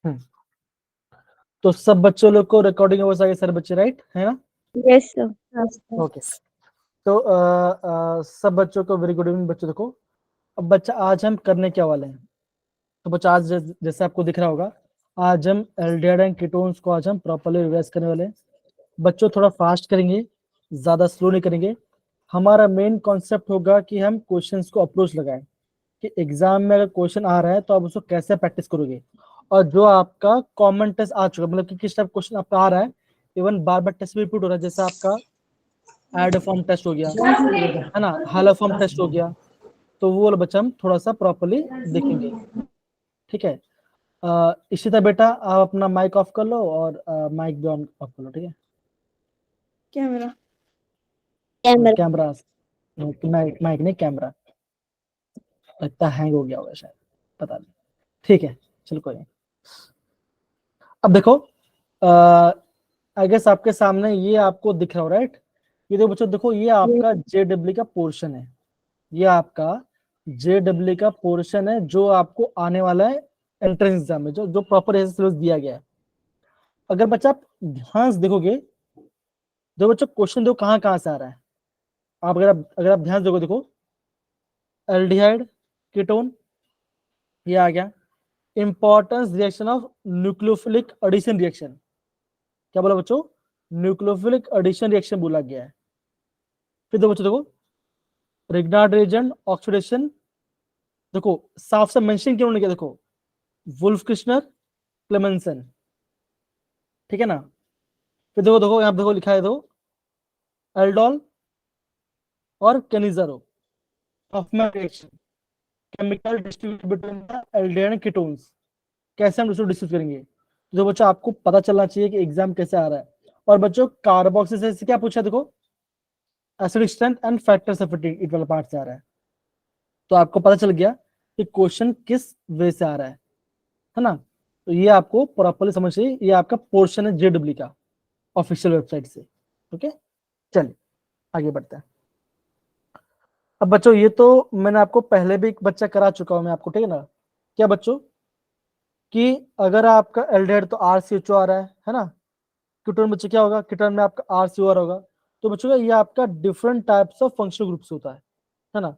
हम्म, तो सब बच्चों लोग को रिकॉर्डिंग आवाज आ गई, सारे बच्चे, राइट है ना? Yes sir. ओके, तो सब बच्चों को वेरी गुड इवनिंग बच्चों। देखो अब बच्चा, आज हम करने क्या वाले हैं। तो बच्चा आज जैसे आपको दिख रहा होगा, आज हम एल्डिहाइड एंड कीटोन्स को आज हम प्रॉपर्ली रिवाइज करने वाले हैं। बच्चों थोड़ा फास्ट करेंगे, ज्यादा स्लो नहीं करेंगे। हमारा मेन कॉन्सेप्ट होगा कि हम क्वेश्चंस को अप्रोच लगाएं कि एग्जाम में अगर क्वेश्चन आ रहा है तो आप उसको कैसे प्रैक्टिस करोगे। और जो आपका कॉमन टेस्ट आ चुका, मतलब कि किस टाइप क्वेश्चन आपका आ रहा है, इवन बार बार टेस्ट भी रिपीट हो रहा है, जैसे आपका एड फॉर्म टेस्ट हो गया है ना, हल फॉर्म टेस्ट हो गया, तो वो वाला बच्चा हम थोड़ा सा प्रॉपर्ली देखेंगे। ठीक है, इशिता बेटा आप अपना माइक ऑफ कर लो और माइक भी ऑन ऑफ कर लो, ठीक है? कैमरा कैमरा, माइक माइक नहीं, कैमरा लगता हैंग हो गया होगा शायद, पता नहीं। ठीक है, चलो कोई नहीं। अब देखो, आई गेस आपके सामने ये आपको दिख रहा हो, राइट? ये देखो बच्चों, देखो ये आपका JEE का पोर्शन है, ये आपका JEE का पोर्शन है जो आपको आने वाला है एंट्रेंस एग्जाम में, जो जो प्रॉपर सिलेबस दिया गया है। अगर बच्चा आप ध्यान से देखोगे, जो बच्चों क्वेश्चन देखो कहाँ कहाँ से आ रहा है, आप अगर आप ध्यान से देखो, एल्डिहाइड कीटोन, ये आ गया। Importance reaction of nucleophilic addition reaction, क्या बोला बच्चों? न्यूक्लियोफिलिक एडिशन रिएक्शन बोला गया है। फिर देखो बच्चों, देखो रिग्नार्ड रिएजेंट ऑक्सीडेशन, देखो साफ से मेंशन क्यों नहीं किया, देखो वुल्फ कृष्णर क्लेमेंसन, ठीक है ना? फिर देखो देखो यहाँ पे देखो लिखा है, देखो एल्डोल और Cannizzaro Hofmann reaction, chemical distribute between the aldehyde and ketones, कैसे हम इसको डिस्कस करेंगे। तो बच्चों आपको पता चलना चाहिए कि एग्जाम कैसे आ रहा है। और बच्चों कार्बोक्सिलेज से क्या पूछा, देखो acidic strength and factors of it वाला पार्ट से आ रहा है। तो आपको पता चल गया कि क्वेश्चन किस वे से आ रहा है ना? तो ये आपको प्रॉपर्ली समझ चाहिए, ये आपका पोर्शन है JEE का ऑफिशियल वेबसाइट से। ओके, चलिए आगे बढ़ते हैं। अब बच्चों ये तो मैंने आपको पहले भी एक बच्चा करा चुका हूं मैं आपको, ठीक है ना? क्या बच्चों, कि अगर आपका एल्डिहाइड तो RCHO आ रहा है ना? कीटोन बच्चे क्या होगा, कीटोन में आपका RCOR होगा। तो बच्चों ये आपका different types of functional groups होता है ना?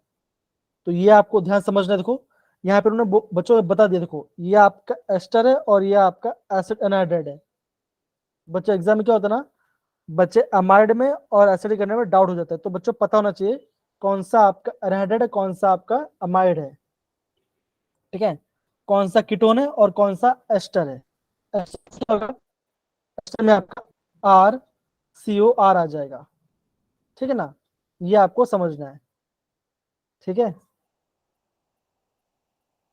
तो ये आपको ध्यान समझना है। देखो यहाँ पे उन्होंने बच्चों बता दिया, देखो ये आपका एस्टर है और ये आपका एसिड एनहाइड्राइड है। बच्चों एग्जाम में क्या होता है ना, बच्चे अमाइड में और एसिड करने में डाउट हो जाता है, तो बच्चों पता होना चाहिए कौन सा आपका एनहाइड्राइड है, कौन सा आपका अमाइड है, ठीक है? कौन सा कीटोन है और कौन सा एस्टर है। एस्टर में आपका RCOR आ जाएगा, ठीक है ना? ये आपको समझना है, ठीक है?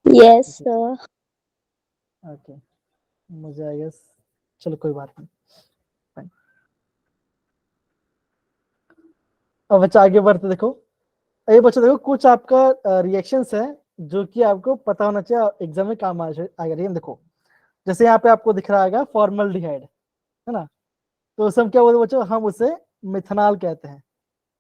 Yes sir. ओके, मुझे आई गेस, चलो कोई बात नहीं। Fine. अब बच्चा आगे बढ़ते, देखो ये बच्चा देखो कुछ आपका रिएक्शंस है जो कि आपको पता होना चाहिए, एग्जाम में काम आएगा, ठीक है? देखो जैसे यहाँ पे आपको दिख रहा है फॉर्मल्डिहाइड, है ना? तो उसे हम क्या बोलते हैं बच्चों, हम उसे मिथनॉल कहते हैं,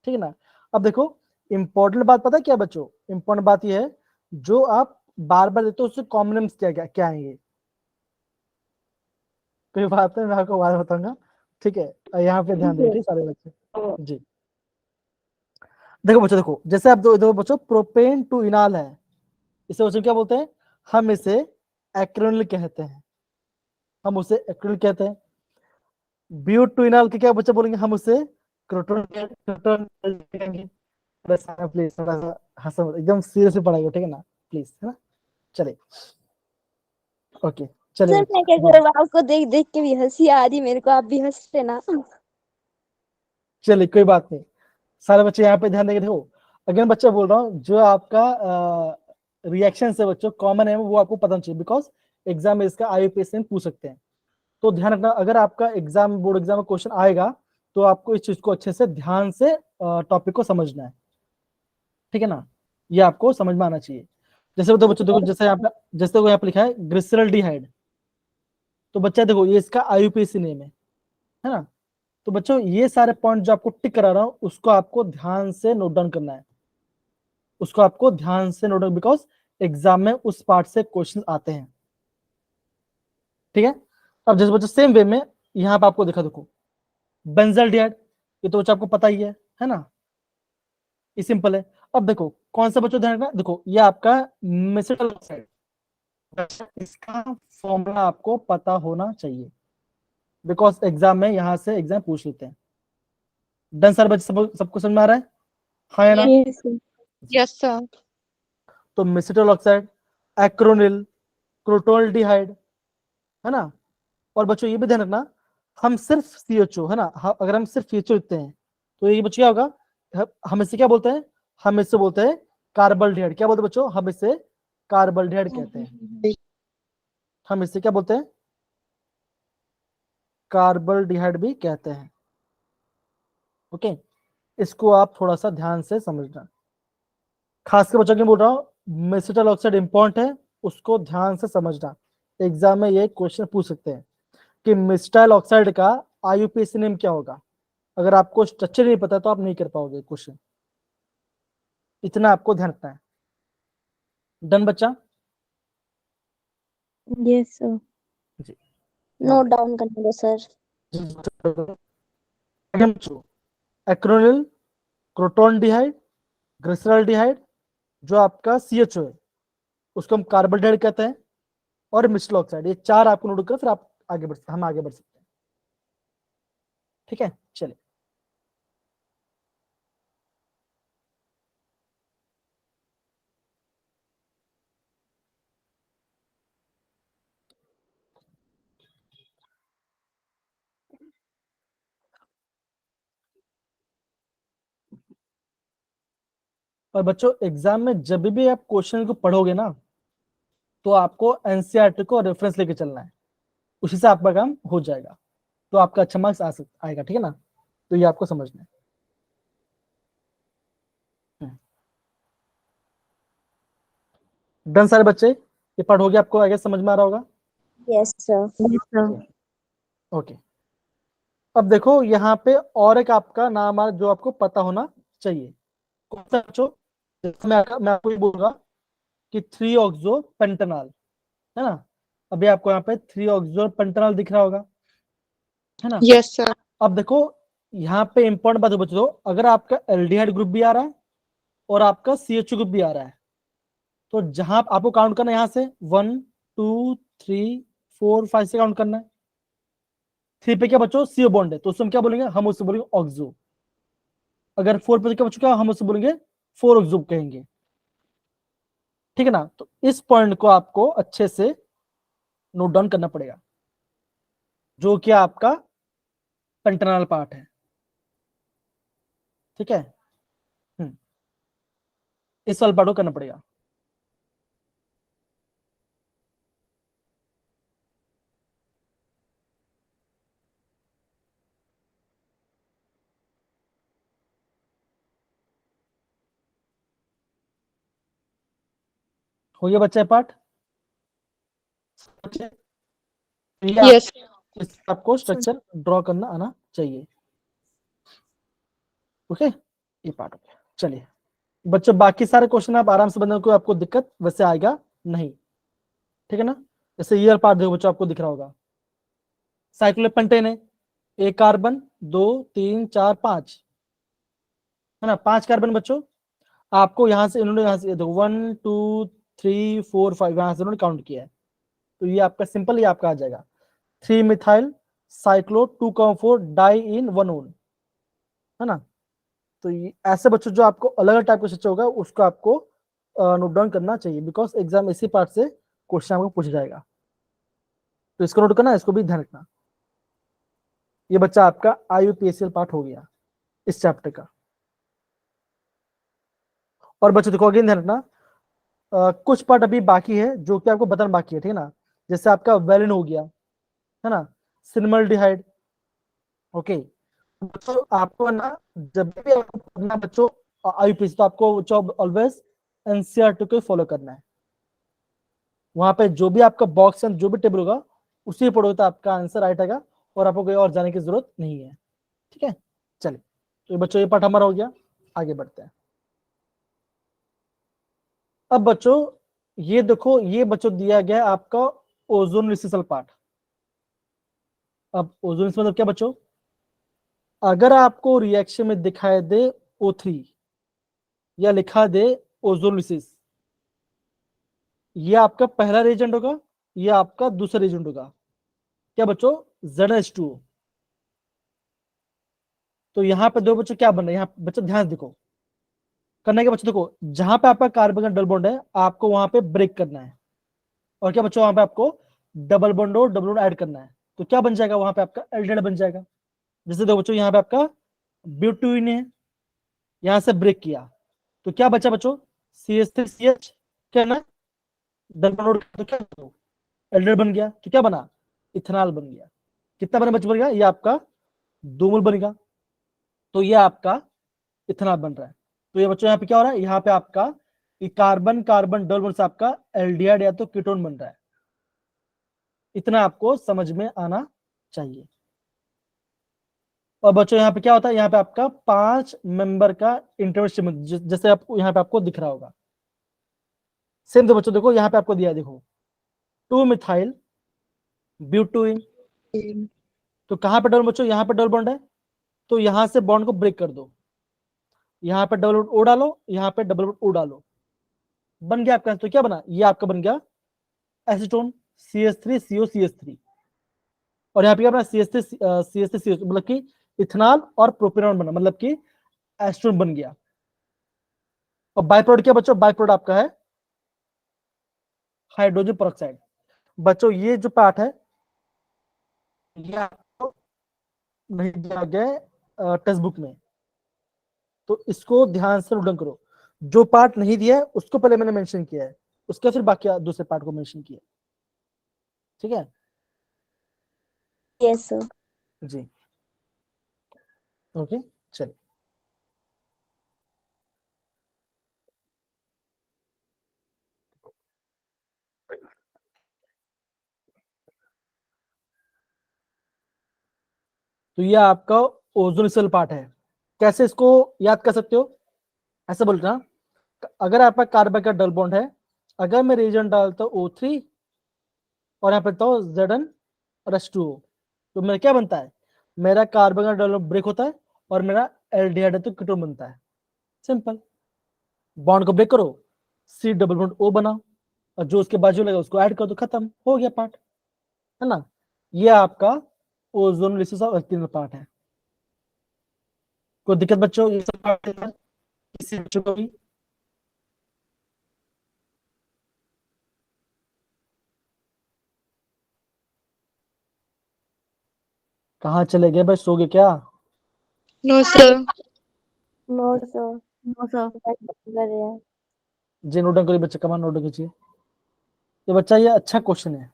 ठीक है ना? अब देखो इंपॉर्टेंट बात पता है क्या बच्चों, इंपॉर्टेंट बात ये है, जो आप बार बार देते हो उससे कॉमन नेम्स क्या क्या क्या आएंगे। कोई बात नहीं, मैं आपको बाद में बताऊंगा, ठीक है? यहाँ पे ध्यान देंगे, ठीक सारे बच्चे जी। देखो बच्चों, देखो जैसे आप दो बच्चों प्रोपेन टू इनाल है, इसे बच्चों क्या बोलते हैं, हम इसे एक्रोनिल कहते हैं, हम उसे एक्रोनिल कहते हैं। ब्यूट टू इनाल के क्या बच्चे बोलेंगे, हम उसे क्रोटोन कहेंगे। प्लीज थोड़ा सा हंसो मत, एकदम सीरियसली पढ़ाई, ठीक है ना? प्लीज, है ना? चलिए, ओके चलिए सर मैं क्या करूँ, आपको देख देख के भी हंसी आ रही मेरे को, आप भी हंस रहे ना। चलिए कोई बात नहीं, सारे बच्चे यहाँ पे ध्यान देंगे। देखो अगेन बच्चा बोल रहा हूँ, जो आपका रिएक्शन है बच्चों कॉमन है वो आपको पता चाहिए, बिकॉज एग्जाम में इसका IUPAC में पूछ सकते हैं। तो ध्यान रखना, अगर आपका एग्जाम बोर्ड एग्जाम में क्वेश्चन आएगा तो आपको इस चीज को अच्छे से ध्यान से टॉपिक को समझना है, ठीक है ना? ये आपको समझ में आना चाहिए। जैसे तो बच्चों देखो, जैसे यहाँ पे लिखा है ग्लिसरल्डिहाइड, तो बच्चा देखो ये इसका IUPAC नेम है ना? तो बच्चों ये सारे पॉइंट जो आपको टिक करा रहा हूँ उसको आपको ध्यान से नोट डाउन करना है, उसको आपको ध्यान से नोट डाउन, बिकॉज एग्जाम में उस पार्ट से क्वेश्चन आते हैं। ठीक है, अब जैसे बच्चों सेम वे में यहाँ पे आपको देखो बेंजल्डिहाइड, ये तो बच्चों आपको पता ही है ना, ये सिंपल है। अब देखो कौन सा बच्चों ध्यान रखना, देखो ये आपका मेसिटिक ऑक्साइड, इसका फॉर्मूला आपको पता होना चाहिए, बिकॉज एग्जाम में यहां से एग्जाम पूछ लेते हैं। डन सर बच्चे, सबको समझ में आ रहा है, हाँ या ना? Yes yes sir. तो मेसिटिक ऑक्साइड, एक्रोनिल, क्रोटोल्डिहाइड, है ना। और बच्चों ये भी ध्यान रखना, हम सिर्फ CHO, है ना, अगर हम सिर्फ CHO लिखते हैं तो ये बच्चों क्या होगा, हम इससे क्या बोलते हैं, हम इससे बोलते हैं कार्बल्डिहाइड। क्या बोलते हैं बच्चों, हम इससे कार्बल्डिहाइड कहते हैं। हम इससे क्या बोलते हैं, कार्बल्डिहाइड भी कहते हैं। ओके, इसको आप थोड़ा सा ध्यान से समझना, खासकर बच्चों के बोल रहा हूँ, मेसिटिक ऑक्साइड इंपॉर्टेंट है, उसको ध्यान से समझना। एग्जाम में ये क्वेश्चन पूछ सकते हैं कि मेसिटिक ऑक्साइड का IUPAC नेम क्या होगा। अगर आपको स्ट्रक्चर नहीं पता तो आप नहीं कर पाओगे क्वेश्चन, इतना आपको ध्यान रखना है। डन बच्चा? यस सर, जी, नोट डाउन करने दो सर। एक्रोनिल, क्रोटोनडिहाइड, ग्लिसरॉल्डिहाइड, जो आपका CHO है उसको हम कार्बोल्डिहाइड कहते हैं, और मेसिटिक ऑक्साइड, ये चार आपको नोट कर फिर आप आगे हम आगे बढ़ सकते हैं। ठीक है, चलिए। और बच्चों एग्जाम में जब भी आप क्वेश्चन को पढ़ोगे ना, तो आपको NCERT को रेफरेंस लेके चलना है, उसी से आपका काम हो जाएगा, तो आपका अच्छा मार्क्स आएगा। ठीक है ना, तो ये आपको समझना है। डन सारे बच्चे, ये पार्ट हो गया, आपको आगे समझ में आ रहा होगा। Yes sir. ओके, अब देखो यहाँ पे और एक आपका नाम आ जो आपको पता होना चाहिए। कौन सा बच्चों, मैं आपको ये बोलूंगा कि 3 ऑक्सो पेंटेनॉल, है ना। अभी आपको यहाँ पे 3 ऑक्सो पेंटेनॉल दिख रहा होगा, है ना। Yes sir. अब देखो यहाँ पे इंपॉर्टेंट बात बच्चों, अगर आपका एल्डिहाइड ग्रुप भी आ रहा है और आपका CHO ग्रुप भी आ रहा है, तो जहां आपको काउंट करना है, यहाँ से 1 2 3 4 5 से काउंट करना है। 3 पे क्या बच्चों, CO बॉन्ड है, तो उसमें क्या बोलेंगे, हम उससे बोलेंगे ऑक्सो। अगर 4 पे क्या बच्चों, क्या हम उससे बोलेंगे 4 ऑक्सो कहेंगे। ठीक है ना, तो इस पॉइंट को आपको अच्छे से नोट डाउन करना पड़ेगा, जो कि आपका पेंटेनॉल पार्ट है। ठीक है, इस वाले पार्ट को करना पड़ेगा। हो गया बच्चा पार्ट? यस। आपको स्ट्रक्चर ड्रॉ करना आना चाहिए। ओके, ये पार्ट हो गया। चलिए बच्चों, बाकी सारे क्वेश्चन आप आराम से बनाने, कोई आपको दिक्कत वैसे आएगा नहीं। ठीक है ना, जैसे ईयर पार्ट देखो बच्चों, आपको दिख रहा होगा साइक्लोपेंटेन है, 1 कार्बन 2 3 4 5, है ना, 5 कार्बन बच्चों। आपको यहाँ से इन्होंने यहाँ से देखो 1 2 3 4 5 यहाँ से इन्होंने काउंट किया है, तो ये आपका सिंपल ही आपका आ जाएगा 3 मिथाइल साइक्लो 2,4 डाई इन 1 ओन, है ना। तो ये ऐसे बच्चों जो आपको अलग अलग टाइप का स्ट्रक्चर होगा उसको आपको नोट डाउन करना चाहिए, बिकॉज एग्जाम इसी पार्ट से क्वेश्चन आपको पूछा जाएगा, तो इसको नोट करना, इसको भी ध्यान रखना। ये बच्चा आपका IUPACL पार्ट हो गया इस चैप्टर का। और बच्चों देखो अगेन ध्यान रखना, कुछ पार्ट अभी बाकी है जो कि आपको बताना बाकी है। ठीक है ना, जैसे आपका वेलिन हो गया, है ना, सिनेमल्डिहाइड। ओके, तो आपको ना जब भी आपको पढ़ना बच्चों IUPAC, तो आपको ऑलवेज NCERT को फॉलो करना है। वहां पे जो भी आपका बॉक्स जो भी टेबल होगा उसी पढ़ो तो आपका आंसर राइट आएगा, और आपको कहीं और जाने की जरूरत नहीं है। ठीक है, चलिए, तो ये बच्चों ये पार्ट हमारा हो गया, आगे बढ़ते हैं। अब बच्चों ये देखो, ये बच्चों दिया गया है आपका ओजोन रिसेसल पार्ट। अब ओजोन मतलब क्या बच्चों, अगर आपको रिएक्शन में दिखाई दे O3 या लिखा दे ओजोन रिसेस, ये आपका पहला रेजेंट होगा, ये आपका दूसरा रेजेंट होगा। क्या बच्चों, ZH2O। तो यहाँ पे दो बच्चों क्या बन रहा है, यहाँ बच्चों ध्यान से देखो, करने के बच्चों देखो, जहां पे आपका कार्बन का डबल बॉन्ड है आपको वहां पे ब्रेक करना है, और क्या बच्चों वहां पे आपको डबल बॉन्ड और डबल बॉन्ड ऐड करना है। तो क्या बन जाएगा वहां पे आपका एल्डिहाइड बन जाएगा। जैसे देखो बच्चों, यहाँ पे आपका ब्यूटीन है, यहां से ब्रेक किया तो क्या बचा बच्चों, CH3CH, क्या ना, डबल बॉन्ड, तो क्या एल्डिहाइड बन गया, तो क्या बना, इथेनॉल बन गया। कितना बना बच्चों, बन गया, ये आपका 2 मोल बनेगा, तो ये आपका इथेनॉल बन रहा है। तो ये बच्चों यहाँ पे क्या हो रहा है, यहाँ पे आपका कार्बन कार्बन डबल बॉन्ड से आपका एल्डिहाइड या तो कीटोन बन रहा है। इतना आपको समझ में आना चाहिए। और बच्चों यहाँ पे क्या होता है, यहाँ पे आपका 5 मेंबर का इंटरवेस्टिम, जैसे आपको यहाँ पे आपको दिख रहा होगा। सेम तो बच्चों देखो, यहाँ पे आपको दिया है, देखो 2 मिथाइल ब्यूटोइन। तो कहाँ पे डबल बच्चों, यहाँ पे डबल बॉन्ड है, तो यहाँ से बॉन्ड को ब्रेक कर दो, यहाँ पे डबल बॉन्ड ओ डालो, यहाँ पे डबल बॉन्ड ओ डालो, बन गया आपका। तो क्या बना, ये आपका बन गया एसीटोन, CH3CO CH3। और यहाँ पे क्या बना, CH3CH3 मतलब कि इथेनॉल और प्रोपेनॉन बना, मतलब कि एस्टोन बन गया। और बाय प्रोडक्ट क्या बच्चों, बाय प्रोडक्ट आपका है हाइड्रोजन पेरोक्साइड। बच्चों ये जो पार्ट है ये आपको नहीं दिया गया टेक्स्ट बुक में, तो इसको ध्यान से नोट डाउन करो। जो पार्ट नहीं दिया है उसको पहले मैंने मेंशन किया है, उसके फिर बाकी दूसरे पार्ट को मेंशन किया, ठीक है यस सर। जी। ओके, चलिए। तो ये आपका ओजोन सेल पार्ट है। कैसे इसको याद कर सकते हो, ऐसे बोल रहा, अगर आपका कार्बन का डबल बॉन्ड है, अगर मैं रिएजेंट डालता हूँ O3 और यहाँ पे तो Zn और H2O, तो मेरा क्या बनता है, मेरा कार्बन का डबल बॉन्ड ब्रेक होता है और मेरा एल्डिहाइड है तो कीटोन बनता है। सिंपल, बॉन्ड को ब्रेक करो, C डबल बॉन्ड O बनाओ, और जो उसके बाजू लगा उसको ऐड कर दो, खत्म हो गया पार्ट, है ना। ये आपका ओजोन लिसिस और एक्टिन पार्ट है। कोई दिक्कत बच्चों, ये सब पार्ट है किसी बच्चों को भी। कहाँ चले गए भाई, सो गए क्या। No, sir. No sir. No, sir. कर रहे हैं। जे नोट डाउन करिए बच्चे, कमान नोट डाउन कीजिए। तो बच्चा ये अच्छा क्वेश्चन है।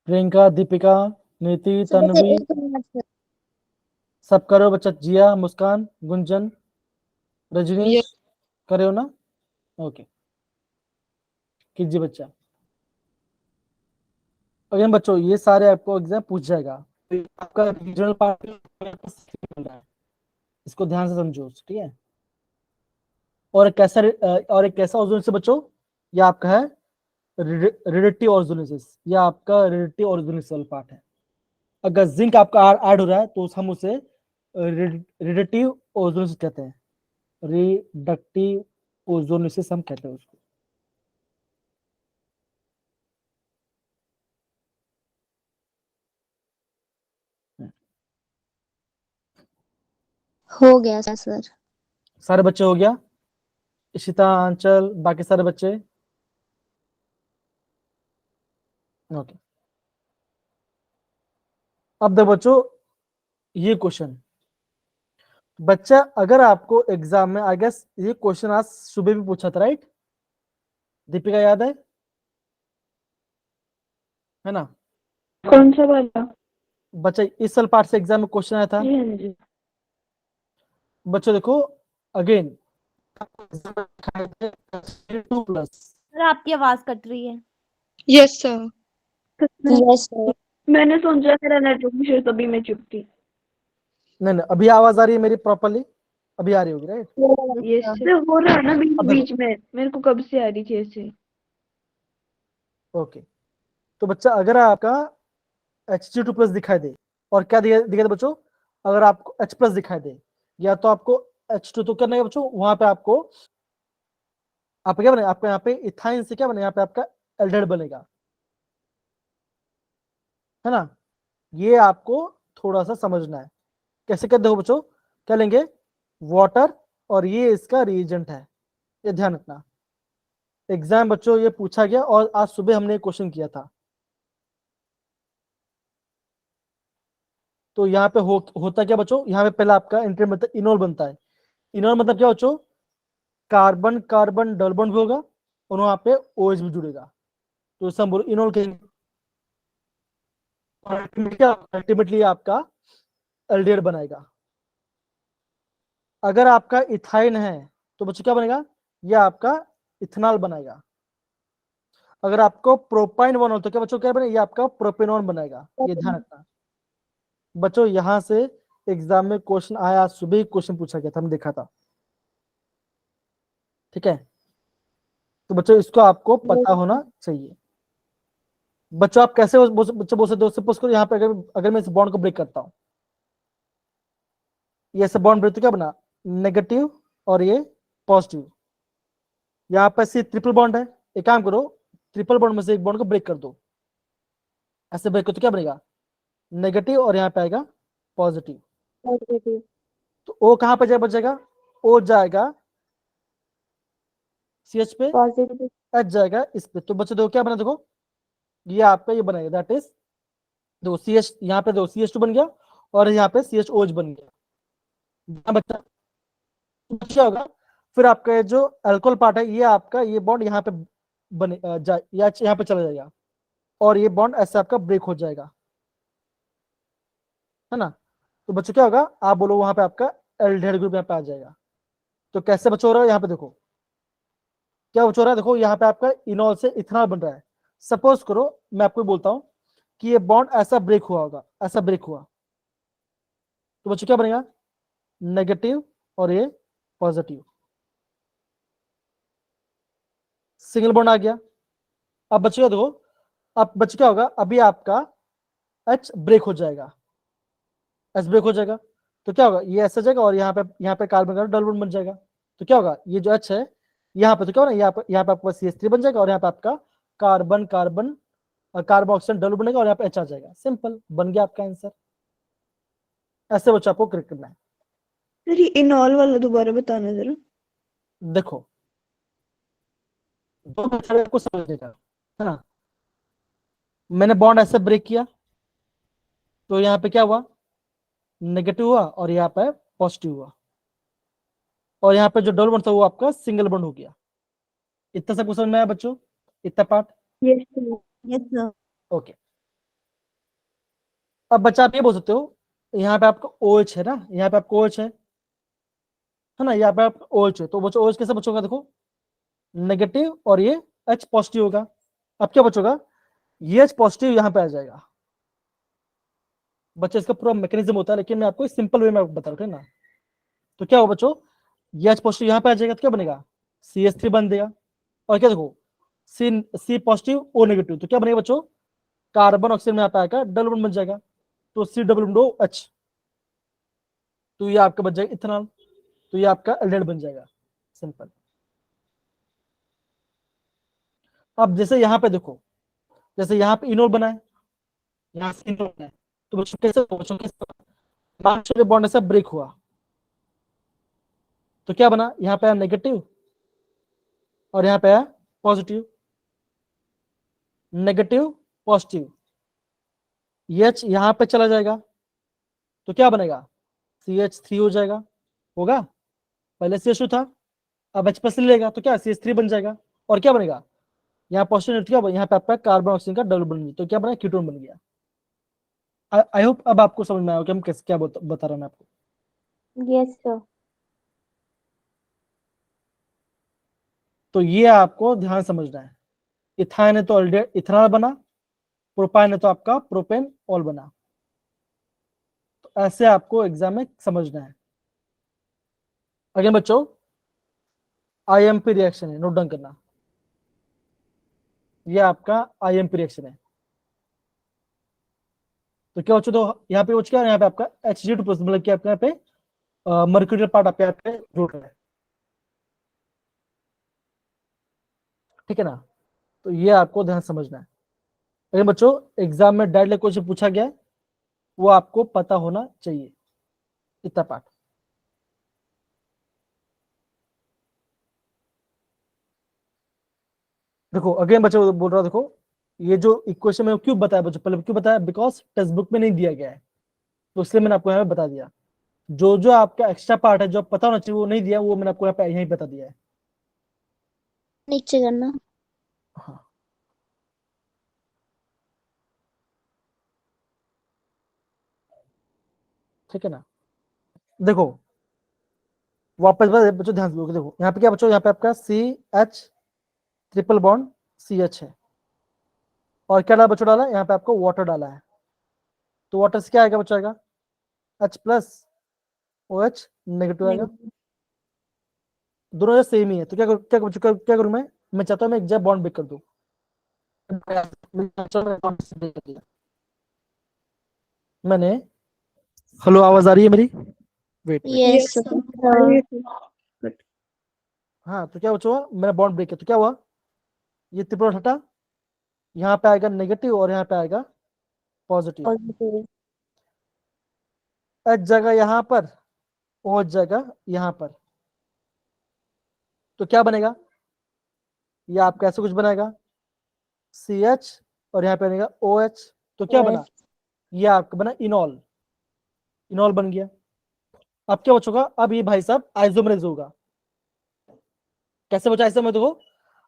प्रियंका, दीपिका, नीति, सर मुझे तन्वी, एक मिनट सर। सब करो बच्चा। जिया, मुस्कान, गुंजन, रजनीश, Yes. करे हो ना, ओके, कीजिए बच्चा। अगेन बच्चों ये सारे आपको एग्जाम पूछ जाएगा, तो ये आपका रीजनल पार्ट मिल रहा है, इसको ध्यान से समझो, ठीक है। और एक कैसा ओजोन से बच्चों, ये आपका है रिलेटिव ओजोनिसिस, ये आपका रिलेटिव ओजोनिस वाला पार्ट है। अगर जिंक आपका ऐड हो रहा है तो हम उसे रिलेटिव ओजोनिसिस कहते हैं, रिडक्टिव ओजोनिसिस हम कहते हैं उसको। हो गया सर। सारे बच्चे हो गया, इशिता, आंचल, बाकी सारे बच्चे, ओके। अब देखो बच्चों, ये क्वेश्चन बच्चा, अगर आपको एग्जाम में, आई गेस ये क्वेश्चन आज सुबह भी पूछा था, राइट दीपिका, याद है ना। कौन सा वाला? बच्चे इस साल पार्ट से एग्जाम में क्वेश्चन आया था। जी हाँ जी। बच्चों देखो अगेन 2 प्लस। सर आपकी आवाज कट रही है। Yes sir. Yes sir. मैंने सोचा मेरा नेटवर्क इशू तभी मैं चुप थी। नहीं नहीं, अभी आवाज आ रही है मेरी प्रॉपरली? अभी आ रही होगी राइट? यस सर, हो रहा है ना बीच अब देखो। बीच में, मेरे को कब से आ रही थी ऐसे। ओके, तो बच्चा अगर आपका Hg2 प्लस दिखाई दे, और क्या दिखाई दे बच्चों, अगर आपको H प्लस दिखाई दे, या तो आपको H2 तो करना है बच्चों, वहां पे आपको क्या बनेगा, आपको यहाँ पे इथाइन से क्या बनेगा, यहाँ पे आपका एल्डेहाइड बनेगा, है ना। ये आपको थोड़ा सा समझना है। कैसे कर दो बच्चों, क्या लेंगे, वाटर, और ये इसका रिएजेंट है, ये ध्यान रखना। एग्जाम बच्चों ये पूछा गया, और आज सुबह हमने क्वेश्चन किया था। तो यहाँ पे होता क्या बच्चों, यहाँ पे पहले आपका इंटर मतलब इनोल बनता है। इनोल मतलब क्या बच्चों, कार्बन कार्बन डबल बॉन्ड भी होगा, और वहां पे OH भी जुड़ेगा, तो इसे हम बोलो इनोल कहेंगे। अल्टीमेटली आपका एल्डिहाइड बनाएगा। अगर आपका इथाइन है तो बच्चों क्या बनेगा, ये आपका इथेनॉल बनाएगा। अगर आपको प्रोपाइन वन हो तो क्या बच्चों क्या बनेगा, ये आपका प्रोपेनॉन बनाएगा। ये ध्यान रखना बच्चों, यहां से एग्जाम में क्वेश्चन आया, सुबह ही क्वेश्चन पूछा गया था, हमने देखा था। ठीक है, तो बच्चों इसको आपको पता होना चाहिए। बच्चों आप कैसे बच्चों बोल सकते हो, सपोज करो यहाँ पे अगर मैं इस बॉन्ड को ब्रेक करता हूँ, ये ऐसे बॉन्ड ब्रेक तो क्या बना, नेगेटिव और ये पॉजिटिव। यहाँ पे सी ट्रिपल बॉन्ड है, एक काम करो, ट्रिपल बॉन्ड में से एक बॉन्ड को ब्रेक कर दो, ऐसे ब्रेक करो तो क्या बनेगा, नेगेटिव, और यहाँ पे आएगा पॉजिटिव। तो ओ कहाँ पे बचेगा, ओ जाएगा CH पे, पॉजिटिव। H जाएगा इस पे। तो बच्चों देखो क्या बना, देखो ये आपका ये बनेगा, दैट इज दो CH, यहाँ पे दो CH2 बन गया, और यहाँ पे CHOH बन गया। बच्चा क्या होगा, फिर आपका ये जो अल्कोहल पार्ट है, ये आपका ये बॉन्ड यहाँ पे बने यहाँ पे चला जाएगा, और ये बॉन्ड ऐसे आपका ब्रेक हो जाएगा, है ना। तो बच्चों क्या होगा, आप बोलो वहां पे आपका एल्डिहाइड ग्रुप यहाँ पे आ जाएगा। तो कैसे बच्चों हो रहा है, यहाँ पे देखो क्या बच्चों हो रहा है, देखो यहाँ पे आपका इनॉल से इथेनॉल बन रहा है। सपोज करो मैं आपको बोलता हूँ कि ये बॉन्ड ऐसा ब्रेक हुआ होगा, ऐसा ब्रेक हुआ, तो बच्चों क्या बनेगा, नेगेटिव और ये पॉजिटिव, सिंगल बॉन्ड आ गया। अब बच्चों देखो, अब बच्चों क्या होगा, अभी आपका H ब्रेक हो जाएगा, H ब्रेक हो जाएगा, तो क्या होगा, ये ऐसा जाएगा, और यहाँ पे कार्बन का डबल बॉन्ड बन जाएगा। तो क्या होगा, ये जो H है यहाँ पे, तो क्या होगा, यहाँ पे आपका CH3 बन जाएगा, और यहाँ पे आपका carbon carbon carbon oxygen double बनेगा, और यहाँ पे H आ जाएगा। सिंपल, बन गया आपका आंसर। ऐसे बच्चों आपको करेक्ट करना है। सर ये इनॉल वाला दोबारा बताना जरा। देखो दो मेथड आपको समझने का, है ना। मैंने बॉन्ड ऐसे ब्रेक किया, तो यहाँ पे क्या हुआ, नेगेटिव हुआ, और यहाँ पे पॉजिटिव हुआ, और यहाँ पे जो डबल बॉन्ड था वो आपका सिंगल बॉन्ड हो गया। इतना सबको समझ में आया बच्चों, इतना पार्ट? Yes sir. ओके। अब बच्चा आप ये बोल सकते हो, यहाँ पे आपका OH है ना, यहाँ पे आपका OH है ना, यहाँ पे आपका OH है, तो बच्चों OH कैसे बचोगा, देखो नेगेटिव और ये H पॉजिटिव होगा। अब क्या बचोगा, ये H पॉजिटिव यहाँ पे आ जाएगा। बच्चे इसका पूरा मैकेनिज्म होता है, लेकिन मैं आपको सिंपल वे में आपको बता रहा हूँ ना। तो क्या होगा बच्चों, ये H पॉजिटिव यहाँ पे आ जाएगा, तो क्या बनेगा, CH3 बन देगा, और क्या देखो C पॉजिटिव O नेगेटिव, तो क्या बनेगा बच्चों, कार्बन ऑक्सीजन में यहाँ पे आएगा डबल बॉन्ड बन जाएगा, तो C डबल बॉन्ड OH, तो ये आपका बन जाएगा इथेनॉल, तो ये आपका एल्डिहाइड बन जाएगा। सिंपल। अब जैसे यहाँ पे देखो, जैसे यहाँ पे इनोल बना है, यहाँ से इनोल बना है, तो बच्चों कैसे बॉन्ड ऐसा ब्रेक हुआ, तो क्या बना, यहाँ पे आया नेगेटिव, और यहाँ पे आया पॉजिटिव, नेगेटिव पॉजिटिव, H यहाँ पे चला जाएगा, तो क्या बनेगा, CH3 हो जाएगा, होगा, पहले CH2 था, अब H प्लस लेगा, तो क्या CH3 बन जाएगा, और क्या बनेगा, यहाँ पॉजिटिव क्या, यहाँ पे आपका कार्बन ऑक्सीजन का डबल बन गया, तो क्या बना, कीटोन बन गया। आई होप अब आपको समझ में आया कि हम कैसे क्या बता रहा हूं मैं आपको। Yes sir. तो ये आपको ध्यान समझना है। इथाइन है तो ऑलरेडी इथेनॉल बना, प्रोपाइन है तो आपका प्रोपेन ऑल बना। तो ऐसे आपको एग्जाम में समझना है। अगेन बच्चों, आईएमपी रिएक्शन है, नोट डाउन करना। ये आपका आईएमपी रिएक्शन है। तो क्या बच्चों, तो यहाँ पे क्या है, यहाँ पे आपका Hg2 प्लस, मतलब कि आपके यहाँ पे मर्क्यूरियल पार्ट आपके यहाँ पे जुड़ रहा है, ठीक है ना। तो ये आपको ध्यान समझना है। अगर बच्चों एग्जाम में डायरेक्ट क्वेश्चन पूछा गया है, वो आपको पता होना चाहिए, इतना पार्ट। देखो अगेन बच्चों बोल रहा हूं, देखो ये जो इक्वेशन में क्यों बताया बच्चों, पहले क्यों बताया, बिकॉज टेक्स्ट बुक में नहीं दिया गया है, तो इसलिए मैंने आपको यहाँ पे बता दिया। जो जो आपका एक्स्ट्रा पार्ट है, जो पता होना चाहिए वो नहीं दिया, वो मैंने आपको यहाँ पे यहीं बता दिया है। नीचे करना। हाँ ठीक है ना। देखो वापस बच्चों ध्यान से देखो, यहाँ पे क्या बच्चों, यहाँ पे आपका CH ट्रिपल बॉन्ड CH है, और क्या डाला बच्चों, डाला यहाँ पे आपको वाटर डाला है। तो वाटर से क्या आएगा बच्चों, आएगा H प्लस OH नेगेटिव आएगा। दोनों सेम ही है, तो क्या बच्चों, क्या करूं मैं चाहता हूं मैं एग्जैक्ट बॉन्ड ब्रेक कर दूं। मैंने, हेलो आवाज आ रही है मेरी, wait wait. Yes Yes, sir. हाँ तो क्या बच्चों, मैंने बॉन्ड ब्रेक किया, तो क्या हुआ, ये ट्रिपल हटा, यहाँ पे आएगा नेगेटिव और यहाँ पे आएगा पॉजिटिव। पॉजिटिव। H जगह यहाँ पर, OH जगह यहाँ पर, तो क्या बनेगा, ये आपका ऐसे कुछ बनाएगा CH, और यहाँ पे बनेगा OH। तो क्या बना, ये आपका बना इनॉल, इनॉल बन गया। अब क्या बचोगा, अब ये भाई साहब आइसोमरेज होगा। कैसे बचा आइसोमरेज, देखो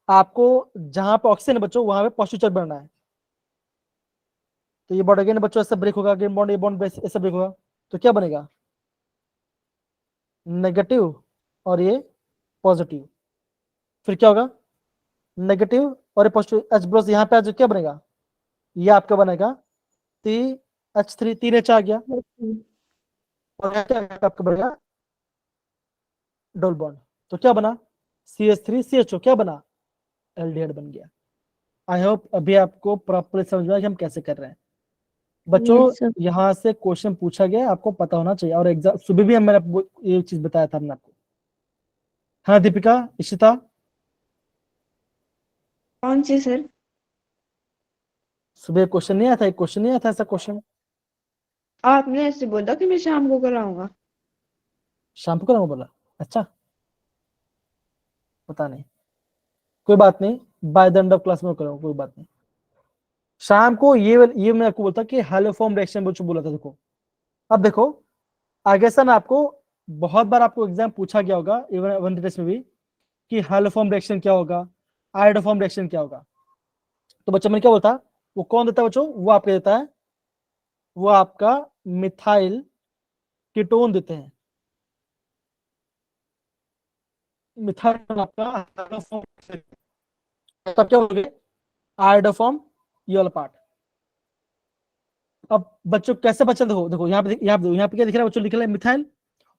आपको जहां पे ऑक्सीजन है बच्चों, वहां पे पॉजिटिव चार्ज बनना है। तो ये बॉन्ड अगेन बच्चों ऐसे ब्रेक होगा, अगेन बॉन्ड, ये बॉन्ड ऐसे ब्रेक होगा, तो क्या बनेगा, नेगेटिव और ये पॉजिटिव। फिर क्या होगा, नेगेटिव और ये पॉजिटिव, H प्लस यहाँ पे आज क्या बनेगा, ये आपका बनेगा H3, 3H आ गया, और यहाँ क्या आपका बनेगा डबल बॉन्ड। तो क्या बना, CH3 CHO, क्या बना, एल्डिहाइड बन गया। आई होप अभी आपको प्रॉपर्ली समझ में आया कि हम कैसे कर रहे हैं। बच्चों Yes, sir. यहाँ से क्वेश्चन पूछा गया, आपको पता होना चाहिए, और एग्जाम सुबह भी मैंने आपको ये चीज बताया था हमने आपको। हाँ दीपिका, इशिता, कौन सी सर? सुबह क्वेश्चन नहीं आया था, एक क्वेश्चन नहीं आया था ऐसा क्वेश्चन, आपने ऐसे बोला कि मैं शाम को कराऊंगा। शाम को कराऊंगा बोला, अच्छा पता नहीं, कोई बात नहीं, by the end of class में कराऊंगा, कोई बात नहीं। शाम को ये मैं आपको बोलता कि हैलोफॉर्म रिएक्शन बच्चों बोला था। देखो अब देखो आगे से ना, आपको बहुत बार आपको एग्जाम पूछा गया होगा, इवन वन टेस्ट में भी, कि हैलोफॉर्म रिएक्शन क्या होगा, आयोडोफॉर्म रिएक्शन क्या होगा। तो बच्चा मैंने क्या बोलता, वो कौन देता है बच्चों, वो आपको देता है, वो आपका मिथाइल कीटोन देते हैं। मिथाइल आपका हाइड्रोफॉर्म, तब क्या हो गया आयोडोफॉर्म, ये वाला पार्ट। अब बच्चों कैसे बच्चा, देखो देखो यहाँ पे क्या दिख रहा है बच्चों, लिख रहा है मिथाइल,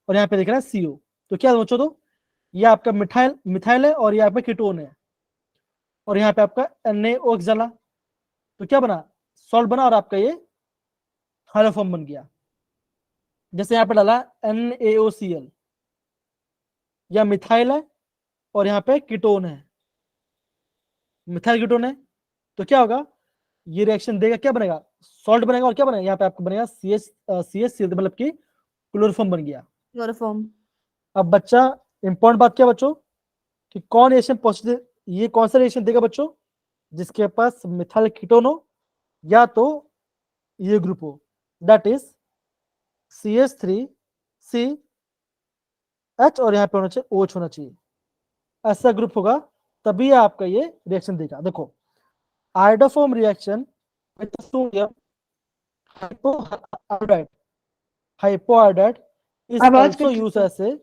और यहाँ पे दिख रहा है CO। तो क्या बच्चों, तो ये आपका मिथाइल मिथाइल है, और ये आपका कीटोन है, और यहाँ पे आपका NaOH जला, तो क्या बना, सॉल्ट बना, और आपका ये हाइड्रोफॉर्म बन गया। जैसे यहाँ पे डाला NaOCl, या मिथाइल है और यहाँ पे कीटोन है, मिथाइल कीटोन है, तो क्या होगा, ये रिएक्शन देगा, क्या बनेगा, सॉल्ट बनेगा, और क्या बनेगा, यहाँ पे आपको बनेगा CH मतलब कि क्लोरोफॉर्म बन गया। क्लोरोफॉर्म। अब बच्चा इंपॉर्टेंट बात क्या बच्चों, कि कौन रिएक्शन पॉजिटिव, ये कौन सा रिएक्शन देगा बच्चों, जिसके पास मिथाइल कीटोन हो, या तो ये ग्रुप हो, दैट इज CH3CH, और यहाँ पे होना चाहिए OH होना चाहिए, ऐसा ग्रुप होगा, तभी आपका ये रिएक्शन देगा। देखो iodoform reaction with sodium hypoiodide hypoiodide is आवाज also कट used रही as a,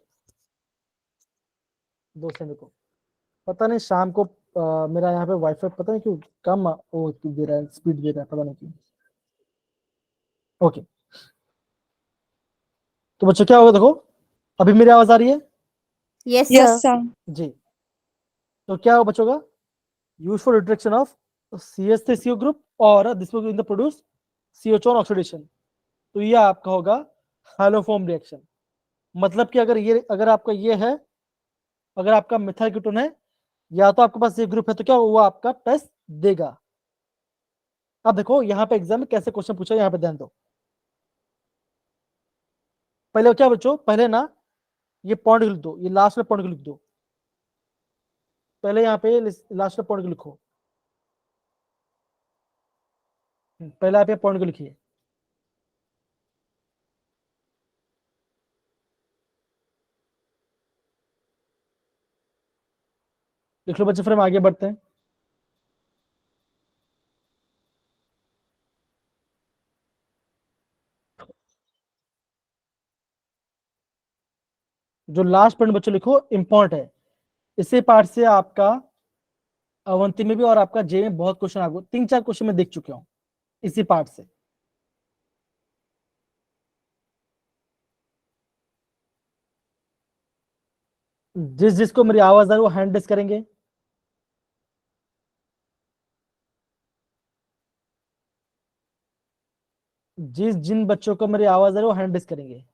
2 सेकंड को, पता नहीं शाम को मेरा यहाँ पे वाईफाई पता नहीं क्यों कम वो दे रहा है, स्पीड दे रहा है, पता नहीं क्यों। ओके, तो बच्चों क्या होगा, देखो अभी मेरी आवाज आ रही है यस यस सर। सर। जी। तो क्या होगा बच्चों का, useful reduction of CH3CO group और this will in the produce CO2 oxidation. तो ये आपका होगा हैलोफॉर्म रिएक्शन। मतलब कि अगर आपका ये है, अगर आपका मिथाइल कीटोन है या तो आपके पास ये ग्रुप है, तो क्या वो आपका टेस्ट देगा। अब देखो यहाँ पे एग्जाम में कैसे क्वेश्चन पूछा, यहाँ पे ध्यान दो। पहले क्या बच्चों, पहले ना ये पॉइंट लिख दो, ये लास्ट में पॉइंट लिख दो, पहले यहाँ पे लास्ट में पॉइंट लिखो, पहले आप ये पॉइंट को लिखिए। लिख लो बच्चे, फिर हम आगे बढ़ते हैं। जो लास्ट पॉइंट बच्चों लिखो इंपॉर्टेंट है, इसी पार्ट से आपका अवंती में भी और आपका जे में बहुत क्वेश्चन आगे 3-4 क्वेश्चन में देख चुके हूं इसी पार्ट से। जिसको मेरी आवाज आ रही है वो हैंड रेस करेंगे। जिन बच्चों को मेरी आवाज आ रही है वो हैंड रेस करेंगे।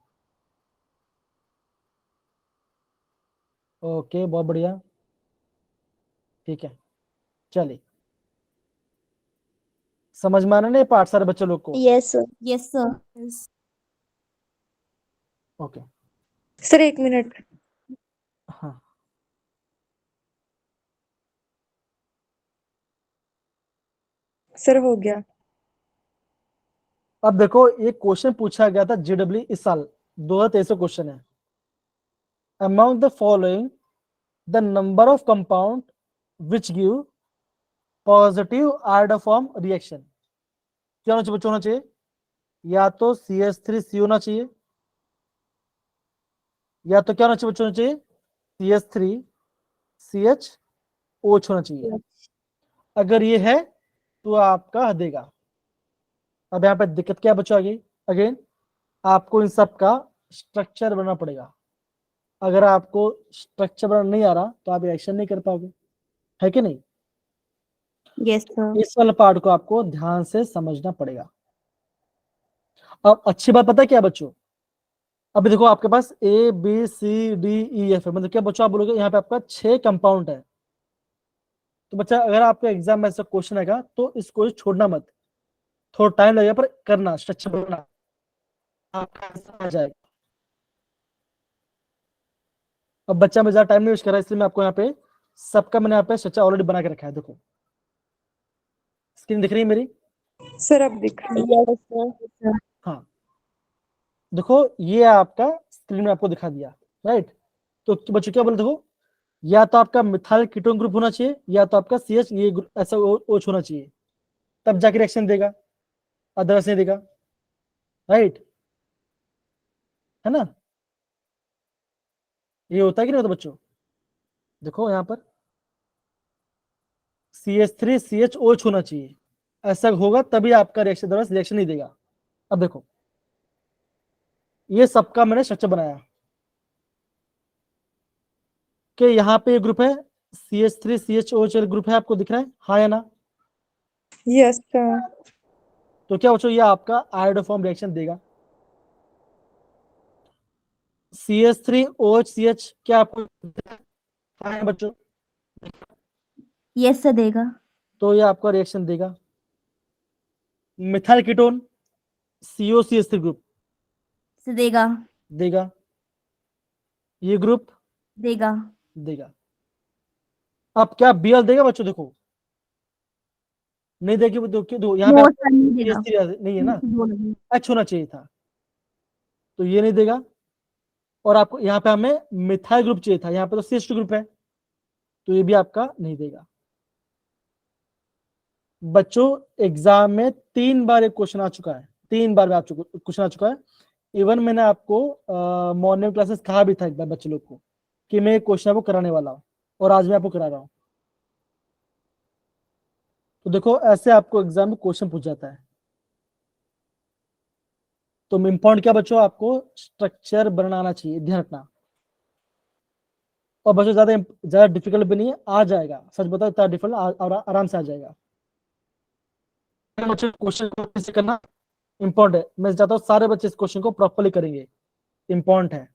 ओके, बहुत बढ़िया, ठीक है, चलिए। समझ में आना नहीं पार्ट सारे बच्चों लोग को? Yes sir. Yes sir. Okay, sir 1 minute. हाँ सर हो गया। अब देखो एक क्वेश्चन पूछा गया था JEE इस साल 2023 क्वेश्चन है। Among the following the number of compound which give positive iodoform reaction. क्या होना चाहिए बच्चों, होना चाहिए या तो CH3C होना चाहिए, या तो क्या होना चाहिए बच्चों, होना चाहिए CH3CHOH होना चाहिए। अगर ये है तो आपका देगा। अब यहाँ पे दिक्कत क्या बच्चों, आगे अगेन आपको इन सब का स्ट्रक्चर बनाना पड़ेगा। अगर आपको स्ट्रक्चर बनाना नहीं आ रहा तो आप रिएक्शन नहीं कर पाओगे, है कि नहीं? Yes sir. इस वाले पार्ट को आपको ध्यान से समझना पड़ेगा। अब अच्छी बात पता है क्या बच्चों, अभी देखो आपके पास ABCDEF है, मतलब क्या बच्चों आप बोलोगे यहाँ पे आपका 6 कंपाउंड है। तो बच्चा अगर आपका एग्जाम में ऐसा क्वेश्चन आएगा तो इसको छोड़ना मत, थोड़ा टाइम लगेगा पर करना, स्ट्रक्चर बनाना, आपका आंसर आ जाएगा। अब बच्चा मैं ज्यादा टाइम नहीं वेस्ट कर रहा, इसलिए मैं आपको यहाँ पे सबका मैंने यहाँ पे स्ट्रक्चर ऑलरेडी बना के रखा है। देखो स्क्रीन दिख रही है मेरी? सर अब दिख रहा है। Yes sir. हाँ, देखो ये आपका स्क्रीन में आपको दिखा दिया, राइट। तो बच्चों क्या बोले, देखो या तो आपका मिथाइल कीटोन ग्रुप होना चाहिए या तो आपका CH ये ऐसा OH होना चाहिए, तब जाके रिएक्शन देगा, अदरवाइज नहीं देगा, राइट, है ना? ये होता है कि नहीं होता बच्चों? देखो यहाँ पर CH3CHOH होना चाहिए, ऐसा होगा तभी आपका रिएक्शन, अदरवाइज रिएक्शन नहीं देगा। अब देखो ये सबका मैंने स्ट्रक्चर बनाया कि यहाँ पे ग्रुप है CH3CHOH ग्रुप है, आपको दिख रहा है हाँ या ना? Yes sir. तो क्या बच्चों ये आपका आयोडोफॉर्म रिएक्शन देगा। CH3OH क्या आपको हाँ है बच्चों? यस सर देगा। तो ये आपका रिएक्शन देगा। Methyl ketone COCH3 group sir देगा। देगा, ये ग्रुप देगा। देगा। अब क्या Bl देगा बच्चों? देखो नहीं देगी, क्यों यहाँ पे नो आपको सर नहीं देगा। CH3 नहीं है ना, बोलो। H होना चाहिए था, तो ये नहीं देगा। और आपको यहाँ पे हमें मिथाइल ग्रुप चाहिए था, यहाँ पे तो CH2 ग्रुप है, तो ये भी आपका नहीं देगा। बच्चों एग्जाम में 3 बार एक क्वेश्चन आ चुका है, 3 बार में आप क्वेश्चन आ चुका है। इवन मैंने आपको मॉर्निंग क्लासेस कहा भी था एक बार बच्चे लोग को कि मैं क्वेश्चन आपको कराने वाला हूँ, और आज मैं आपको करा रहा हूँ। तो देखो ऐसे आपको एग्जाम में क्वेश्चन पूछ जाता है। तो इम्पोर्टेंट क्या बच्चों, आपको स्ट्रक्चर बनाना चाहिए, ध्यान रखना। और बच्चों ज्यादा डिफिकल्ट भी नहीं है, आ जाएगा, सच बताओ इतना डिफिकल्ट आराम से आ जाएगा। बच्चों क्वेश्चन को कैसे करना इंपॉर्टेंट है, मैं चाहता हूँ सारे बच्चे इस क्वेश्चन को प्रॉपर्ली करेंगे, इंपॉर्टेंट है।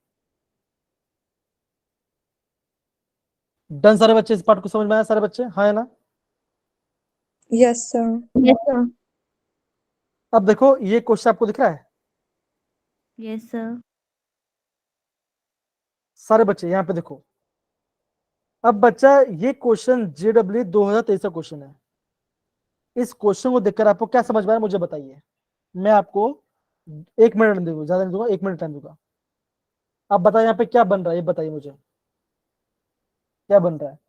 डन सारे बच्चे, इस पार्ट को समझ में आया सारे बच्चे, हाँ है ना? Yes sir. Yes sir. अब देखो ये क्वेश्चन आपको दिख रहा है यस सर। सारे बच्चे, यहाँ पे देखो। अब बच्चा ये क्वेश्चन JEE 2023 का क्वेश्चन है। इस क्वेश्चन को देखकर आपको क्या समझ में आया मुझे बताइए। मैं आपको 1 मिनट दूंगा, ज्यादा नहीं दूंगा, 1 मिनट टाइम दूंगा। आप बताइए यहाँ पे क्या बन रहा है, ये बताइए मुझे क्या बन रहा है।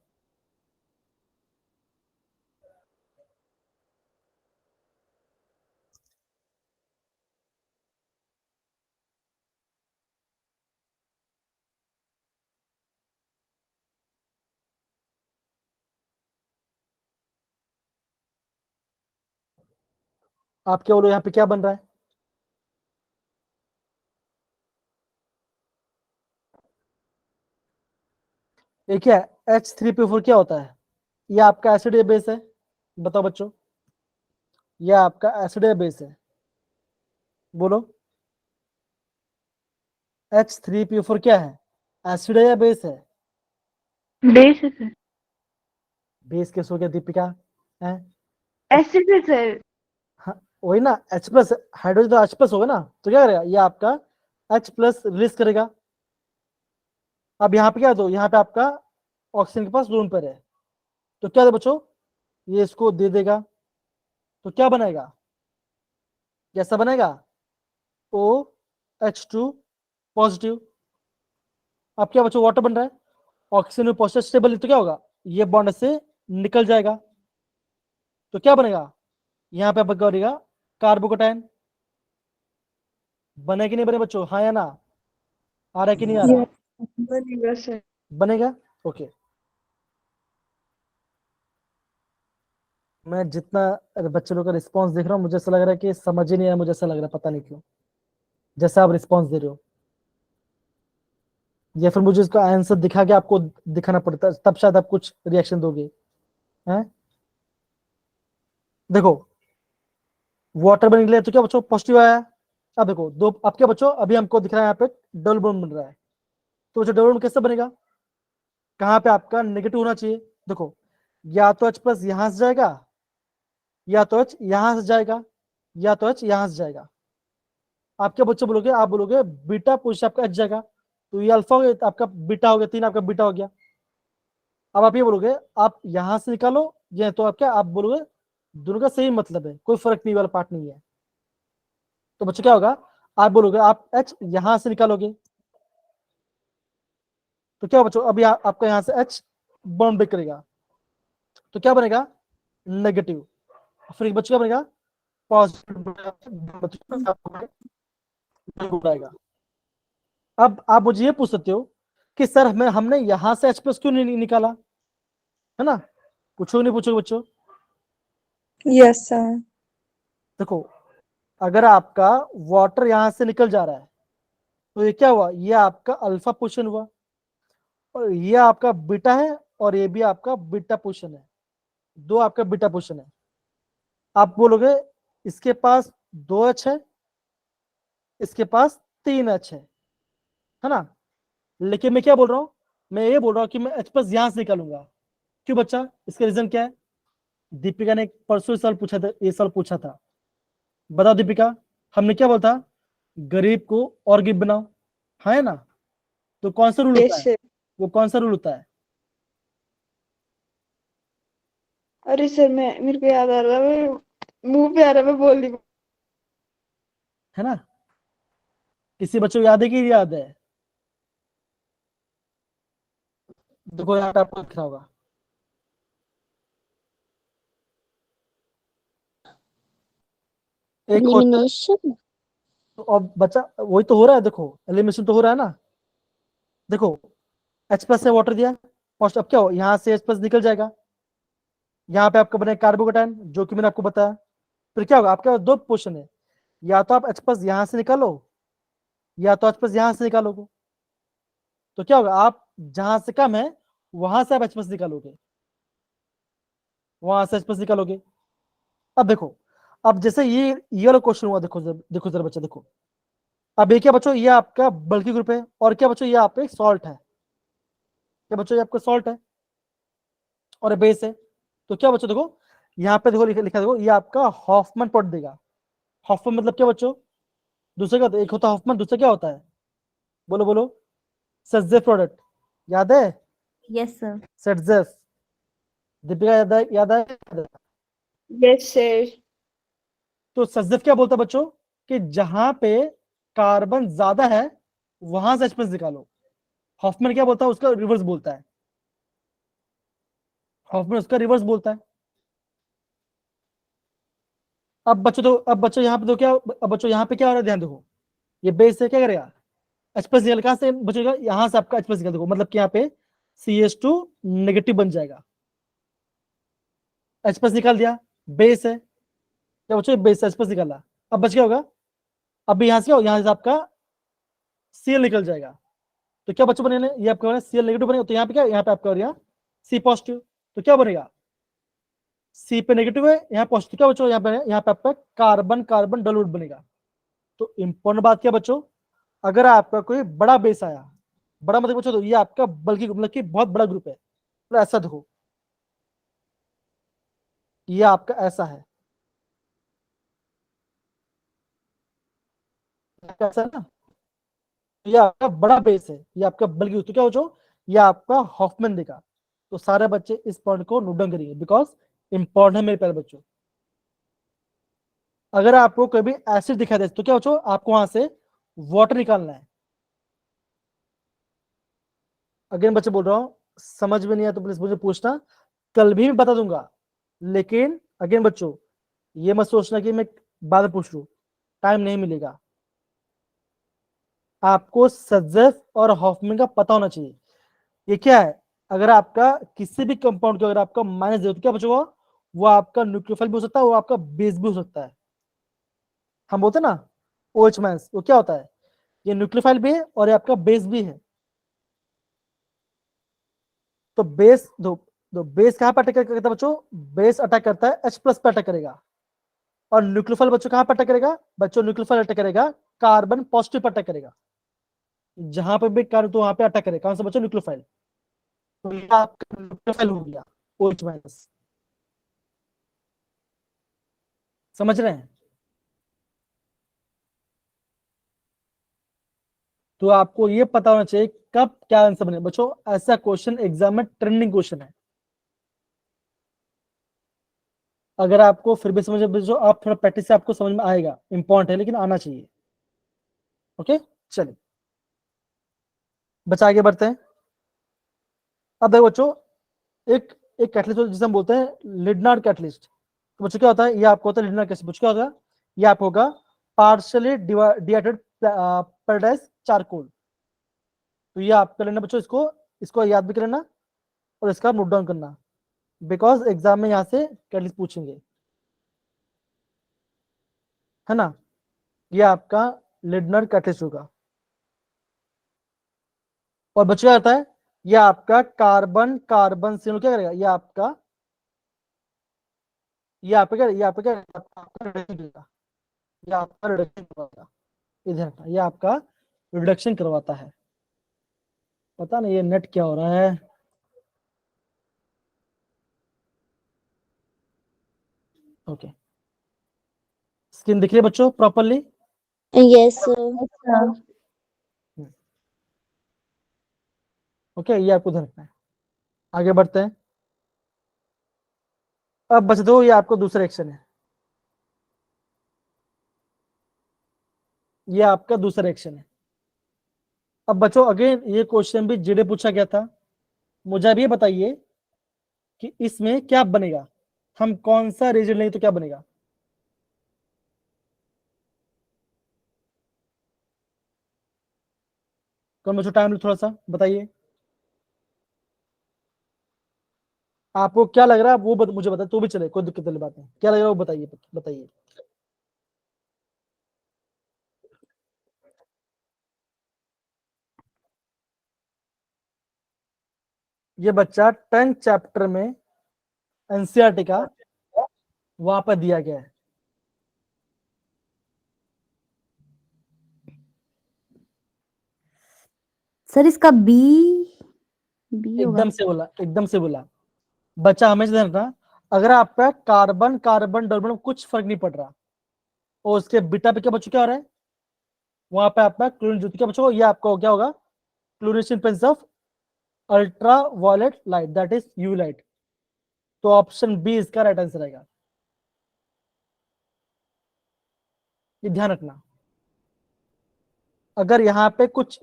आप क्या बोलो यहाँ पे क्या बन रहा है? ये क्या है, H3PO4 क्या होता है? ये आपका एसिड या बेस है? बताओ बच्चों, ये आपका एसिड या बेस है? बोलो। H3PO4 क्या है, एसिड है या बेस है? बेस है सर। बेस कैसे हो गया दीपिका? है एसिड है सर। हाँ, वही ना, H प्लस हाइड्रोजन तो H प्लस होगा ना, तो क्या करेगा ये आपका H प्लस रिलीज करेगा। अब यहाँ पे क्या, दो यहाँ पे आपका ऑक्सीजन के पास रूम पर है, तो क्या बच्चों, ये इसको दे देगा, तो क्या बनाएगा, कैसा बनेगा, OH2 पॉजिटिव। अब क्या बच्चों, वाटर बन रहा है, ऑक्सीजन में पॉजिटिव स्टेबल, तो क्या होगा, ये बॉन्ड से निकल जाएगा, तो क्या बनेगा, यहाँ पे बनेगा कार्बोकेटायन। बने कि नहीं बने बच्चों, हाँ या ना? आ रहा है कि नहीं आ रहा? बनेगा सर। बनेगा, ओके। मैं जितना बच्चे लोग का रिस्पांस देख रहा हूँ, मुझे ऐसा लग रहा है कि समझ ही नहीं आया, मुझे ऐसा लग रहा है, पता नहीं क्यों, जैसे आप रिस्पांस दे रहे हो, या फिर मुझे इसका आंसर दिखा के आपको दिखाना पड़ता है, तब शायद आप कुछ रिएक्शन दोगे। हैं देखो, वाटर बनने के लिए तो क्या बच्चों, पॉजिटिव आया। अब देखो दो, अब क्या बच्चों, अभी हमको दिख रहा है यहाँ पे डबल बॉन्ड बन रहा है, तो बच्चों डबल बॉन्ड कैसे बनेगा, कहाँ पे आपका नेगेटिव होना चाहिए। देखो, या तो H प्लस यहां से जाएगा, या तो H यहां से जाएगा, या तो H यहां से जाएगा। आप क्या बच्चे बोलोगे, आप बोलोगे बीटा पोजिशन आपका H जाएगा, तो ये अल्फा हो गया, तो आपका बीटा हो गया, 3 आपका बीटा हो गया। अब आप ये बोलोगे आप यहां से निकालो, ये तो आप क्या, आप बोलोगे दोनों का सेम मतलब है, कोई फर्क नहीं वाला पार्ट नहीं है, तो बच्चों क्या होगा, आप बोलोगे आप H यहां से निकालोगे, तो क्या बच्चों, अभी आपका यहां से H बॉन्ड ब्रेक करेगा, तो क्या बनेगा, नेगेटिव। फिर बच्चों क्या बनेगा, पॉजिटिव आएगा। अब आप मुझे ये पूछ सकते हो कि सर हमने यहां से H प्लस क्यों नहीं निकाला, है ना? पूछोगे नहीं पूछोगे बच्चों? Yes sir. देखो, अगर आपका वाटर यहां से निकल जा रहा है, तो ये क्या हुआ, ये आपका अल्फा पोजिशन हुआ, और ये आपका बीटा है, और ये भी आपका बीटा पोजिशन है, दो आपका बीटा पोजिशन है। आप बोलोगे इसके पास 2H है, इसके पास 3H है ना? लेकिन मैं क्या बोल रहा हूं, मैं ये बोल रहा हूं कि मैं H प्लस यहां से निकालूंगा। क्यों बच्चा, इसका रीजन क्या है? दीपिका ने परसों साल पूछा था, ये साल पूछा था, बताओ दीपिका, हमने क्या बोला था, गरीब को और गिफ्ट बनाओ, हाँ है ना? तो कौन सा रूल होता यस है, सर। वो कौन सा रूल होता है? अरे सर मैं मेरे को याद आ रहा है, मुंह पे आ रहा है, मैं बोल नहीं। है ना? किसी बच्चों को याद है कि याद है? देखो यहाँ पे आपको दिख रहा होगा, एक होता एलिमिनेशन। तो अब बचा वही तो हो रहा है, देखो एलिमिनेशन तो हो रहा है ना। देखो H+ से वाटर दिया फर्स्ट, अब क्या हो, यहाँ से H+ निकल जाएगा, यहाँ पे आपका बने कार्बोकेटाइन जो कि मैंने आपको बताया। फिर क्या होगा, आपके पास दो पोर्शन है, या तो आप H+ यहाँ से निकालो या तो H+ यहाँ से निकालोगे। तो क्या होगा, आप जहां से कम है वहां से आप H+ निकालोगे, वहां से H+ निकालोगे। अब देखो, अब जैसे ये वाला क्वेश्चन हुआ, देखो जरा बच्चा देखो, अब ये क्या बच्चों, ये आपका बल्कि ग्रुप है, और क्या बच्चों, ये आपका एक सॉल्ट है, क्या बच्चों, ये आपका सॉल्ट है और बेस है। तो क्या बच्चों देखो, यहाँ पे देखो लिखा देखो, ये आपका हॉफमैन प्रोडक्ट देगा। हॉफमैन मतलब क्या बच्चों, दूसरे का एक होता है हॉफमैन, दूसरा क्या होता है, बोलो बोलो, सेट्जेफ प्रोडक्ट, याद है, Yes, sir. सेट्जेफ, दीपिका याद है, याद है। Yes sir. तो सेट्जेफ क्या बोलता है बच्चों, कि जहां पे कार्बन ज्यादा है वहां से H+ निकालो। हॉफमैन क्या बोलता है, उसका रिवर्स बोलता है, हॉफमैन उसका रिवर्स बोलता है। अब बच्चों यहाँ पे तो क्या, अब बच्चों यहाँ पे क्या हो रहा है, ध्यान देखो, ये बेस से क्या करेगा, H+ निकल, कहां से बचेगा, यहाँ से आपका H+ निकल, देखो मतलब कि यहाँ पे CH2 नेगेटिव बन जाएगा, H+ निकाल दिया, बेस है, क्या बच्चों, बेस से H+ निकाला। अब बच क्या होगा, अब यहाँ से क्या होगा, यहाँ से आपका Cl निकल जाएगा। तो क्या बच्चों बनेगा, ये आपका Cl नेगेटिव बनेगा, तो यहाँ पे क्या, यहाँ पे आपका और यहाँ C पॉजिटिव, तो क्या बनेगा, C पे नेगेटिव है, यहाँ पॉजिटिव, क्या बच्चों, यहाँ पे आपका कार्बन कार्बन डबल बनेगा। तो इंपॉर्टेंट बात क्या बच्चों, अगर आपका कोई बड़ा बेस आया, बड़ा मतलब बच्चों, तो ये आपका बल्कि मतलब कि बहुत बड़ा ग्रुप है, तो ऐसा देखो, ये आपका ऐसा है, ऐसा है ना, ये आपका बड़ा बेस है, ये आपका बल्कि ग्रुप, तो क्या बच्चों, ये आपका हॉफमैन देगा। तो सारे बच्चे इस पॉइंट को नोट डाउन करेंगे, बिकॉज इंपॉर्टेंट है मेरे प्यारे बच्चों। अगर आपको कभी एसिड दिखाई दे तो क्या बच्चों, आपको वहां से वाटर निकालना है। अगेन बच्चे बोल रहा हूँ, समझ में नहीं आया तो प्लीज मुझे पूछना, कल भी मैं बता दूंगा, लेकिन अगेन बच्चों ये मत सोचना कि मैं बाद में पूछ लूं, टाइम नहीं मिलेगा। आपको सजेफ और हॉफमैन का पता होना चाहिए। ये क्या है, अगर आपका किसी भी कंपाउंड को अगर आपका -0 तो क्या बचेगा, वो आपका न्यूक्लियोफाइल भी हो सकता है, वो आपका बेस भी हो सकता है। हम बोलते हैं ना OH माइनस, वो क्या होता है, ये न्यूक्लियोफाइल भी है और ये आपका बेस भी है। तो बेस दो बेस कहां पर अटैक करता है बच्चों, बेस अटैक करता है H+ पे अटैक करेगा, और न्यूक्लियोफाइल बच्चों कहां पर अटैक करेगा, बच्चों न्यूक्लियोफाइल अटैक करेगा कार्बन पॉजिटिव पर अटैक करेगा, जहां पर भी कार्बन तो वहां पे अटैक करेगा, कौन सा बच्चों, न्यूक्लियोफाइल। तो ये आपका न्यूक्लियोफाइल हो गया OH माइनस, समझ रहे हैं। तो आपको ये पता होना चाहिए कब क्या आंसर बने बच्चों, ऐसा क्वेश्चन एग्जाम में ट्रेंडिंग क्वेश्चन है। अगर आपको फिर भी समझ में बच्चों, आप थोड़ा प्रैक्टिस से आपको समझ में आएगा, इंपॉर्टेंट है लेकिन आना चाहिए। ओके चलिए बच्चा आगे बढ़ते हैं। अब देखो बच्चों, एक एक कैटलिस्ट जिसे हम बोलते हैं लिडनार्ड कैटलिस्ट, तो बच्चों क्या होता है, ये आपको होता है लिडनार्ड कैटलिस्ट, बच्चों क्या होगा, ये आप होगा पार्शियली डिहाइड्रेटेड पैराडाइज चारकोल। तो ये आप कर लेना बच्चों, इसको इसको याद भी कर लेना और इसका नोट डाउन करना, बिकॉज एग्जाम में यहाँ से कैटलिस्ट पूछेंगे, है ना। ये आपका लिडनर कैटलिस्ट होगा। और बच्चों क्या होता है, ये आपका कार्बन कार्बन से क्या करेगा, ये आपका क्या आपका रिडक्शन करेगा, ये आपका रिडक्शन करवाता, इधर का ये आपका रिडक्शन करवाता है। पता नहीं ये नेट क्या हो रहा है। ओके स्क्रीन दिख रही है बच्चों प्रॉपरली। Yes sir. ओके ये आपको ध्यान रखना है। आगे बढ़ते हैं। अब बच दो, ये आपको दूसरा एक्शन है, ये आपका दूसरा एक्शन है। अब बच्चों अगेन ये क्वेश्चन भी जेडे पूछा गया था, मुझे अब ये बताइए कि इसमें क्या बनेगा, हम कौन सा रिएजेंट लेंगे तो क्या बनेगा। कौन बच्चों टाइम थोड़ा सा बताइए, आपको क्या लग रहा है वो मुझे बता, तो भी चले, कोई दिक्कत वाली बात नहीं, क्या लग रहा है वो बताइए बताइए। ये बच्चा 10th चैप्टर में एनसीईआरटी का वहां पर दिया गया है। सर इसका बी बी होगा। एकदम से बोला बच्चा, हमेशा ध्यान रखना, अगर आपका कार्बन कार्बन डबल में कुछ फर्क नहीं पड़ रहा और उसके बीटा पे क्या बच्चों क्या हो रहा है, वहां पे आपका क्लोरीन ज्योति क्या बच्चों, ये आपका क्या होगा, chlorination presence of ultraviolet light, that is UV light. तो ऑप्शन बी इसका राइट आंसर आएगा, ये ध्यान रखना। अगर यहाँ पे कुछ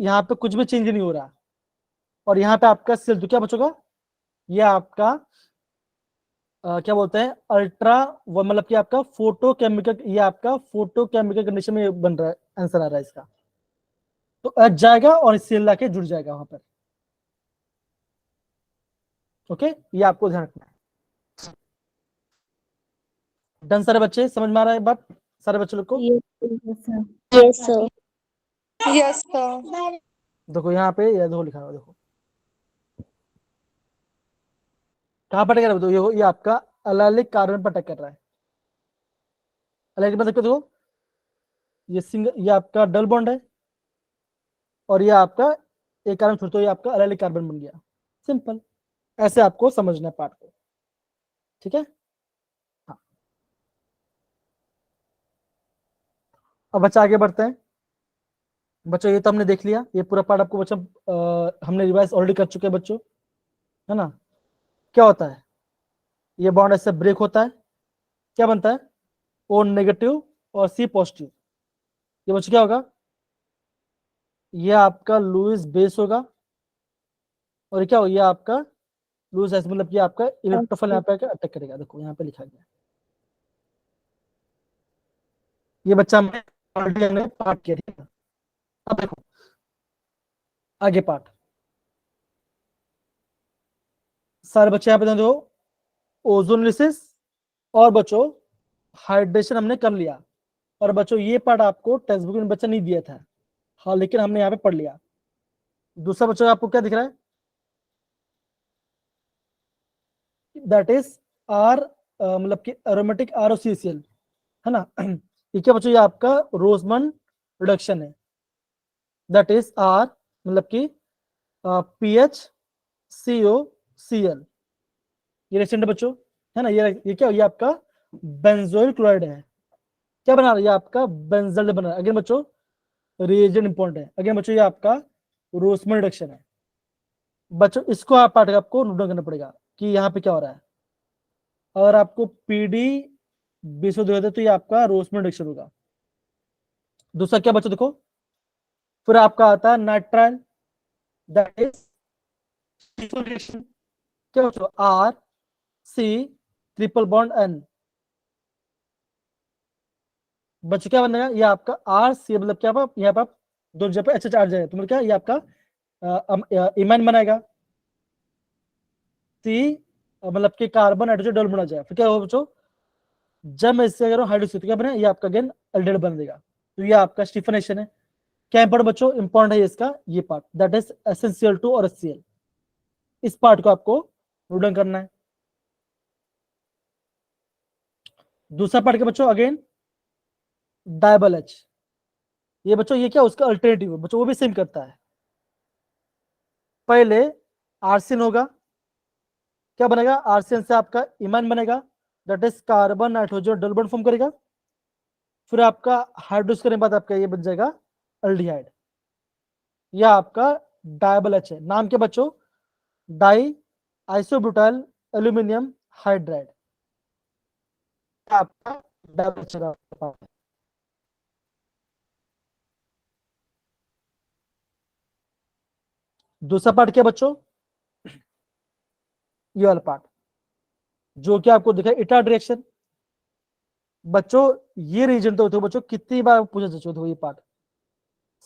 भी चेंज नहीं हो रहा और यहाँ पे आपका सेल तो क्या बचोगा, ये आपका क्या बोलते हैं अल्ट्रा, वो मतलब कि आपका फोटो केमिकल, ये आपका फोटो केमिकल कंडीशन में बन रहा है, आंसर आ रहा है इसका। तो एच जाएगा और सेल लाके जुड़ जाएगा वहां पर। ओके, ये आपको ध्यान रखना है। डन सारे बच्चे, समझ में आ रहा है बात सारे बच्चे लोग को? Yes sir. Yes sir. Yes sir. देखो यहाँ पे ये देखो लिखा हुआ, देखो कहाँ पर अटैक कर रहा है, ये आपका एलाइलिक कार्बन पर अटैक कर रहा है। एलाइलिक मतलब देखो ये सिंगल, ये आपका डबल बॉन्ड है और ये आपका एक कार्बन छोड़, तो ये आपका एलाइलिक कार्बन बन गया। सिंपल, ऐसे आपको समझना है पार्ट को, ठीक है। हाँ, अब बच्चा आगे बढ़ते हैं। बच्चों ये तो हमने देख लिया, ये पूरा पार्ट आपको बच्चों हमने रिवाइज ऑलरेडी कर चुके हैं बच्चों, है ना। क्या होता है, ये बॉन्ड ऐसे ब्रेक होता है, क्या बनता है, ओ नेगेटिव और सी पॉजिटिव। ये बच्चों क्या होगा, ये आपका लुईस बेस होगा और क्या हो, ये आपका लुईस एस, मतलब कि आपका इलेक्ट्रोफिल यहाँ पे अटैक करेगा। देखो यहाँ पे लिखा गया, ये बच्चा हमने ऑलरेडी हमने पार्ट किया, ठीक है। अब देखो आगे पार्ट, सारे बच्चे यहाँ पे दो, ओजोनलिसिस और बच्चों हाइड्रेशन हमने कर लिया। और बच्चों ये पार्ट आपको टेक्स्ट बुक में बच्चा नहीं दिया था, हाँ, लेकिन हमने यहाँ पे पढ़ लिया। दूसरा बच्चों आपको क्या दिख रहा है, दैट इज आर, मतलब कि एरोमेटिक ROCCl, है ना। ये क्या बच्चों, ये आपका रोजमन रिडक्शन है, दैट इज आर, मतलब कि PHCOCl, ये रिएक्शन है बच्चों, है ना। ये क्या, ये आपका बेंजोइल क्लोराइड है, क्या बना रहा है, ये आपका बेंजल बना रहा है। अगेन बच्चों रिएजेंट इंपॉर्टेंट है, अगेन बच्चों ये आपका रोजमन रिडक्शन है। बच्चों इसको आप पार्ट आपको नोट डाउन करना पड़ेगा कि यहाँ पे क्या हो रहा है। अगर आपको PD 20 दे तो ये आपका रोजमन रिडक्शन होगा। दूसरा क्या बच्चों देखो, फिर आपका आता है नाइट्राइल, दैट इज रिएक्शन, क्या बच्चों RC ट्रिपल बॉन्ड N। बच्चों क्या बनेगा, ये आपका RC, मतलब क्या, यहाँ पर दो जगह पे HH आ जाएगा, तो मतलब क्या, ये आपका इमाइन बनाएगा, C मतलब कि कार्बन हाइड्रोजन डबल बना जाएगा। फिर क्या होगा बच्चों, जब मैं इससे अगर हाइड्रोक्सी क्या बने, ये आपका अगेन एल्डिहाइड बन देगा। तो ये आपका स्टीफनेशन है। क्या इंपॉर्टेंट बच्चों, इंपॉर्टेंट है इसका ये पार्ट, दैट इज SnCl2 और HCl। इस पार्ट को आपको नोट डाउन करना है। दूसरा पार्ट के बच्चों अगेन डायबल H, ये बच्चों ये क्या उसका अल्टरनेटिव है बच्चों, वो भी सेम करता है। पहले आर्सिन होगा, क्या बनेगा, आर्सिन से आपका इमान बनेगा, that is carbon nitrogen double bond form करेगा। फिर आपका हाइड्रोस करने के बाद आपका ये बन जाएगा एल्डिहाइड, यह आपका डायबल H है। नाम के बच्चों, डाई आइसोब्यूटाइल एल्यूमिनियम हाइड्राइड, आपका डायबल H। दूसरा पार्ट क्या बच्चों, ये वाला पार्ट जो कि आपको दिखा इटार रिएक्शन। बच्चों ये रीजन तो बच्चों कितनी बार पूछा जा चुका, ये पार्ट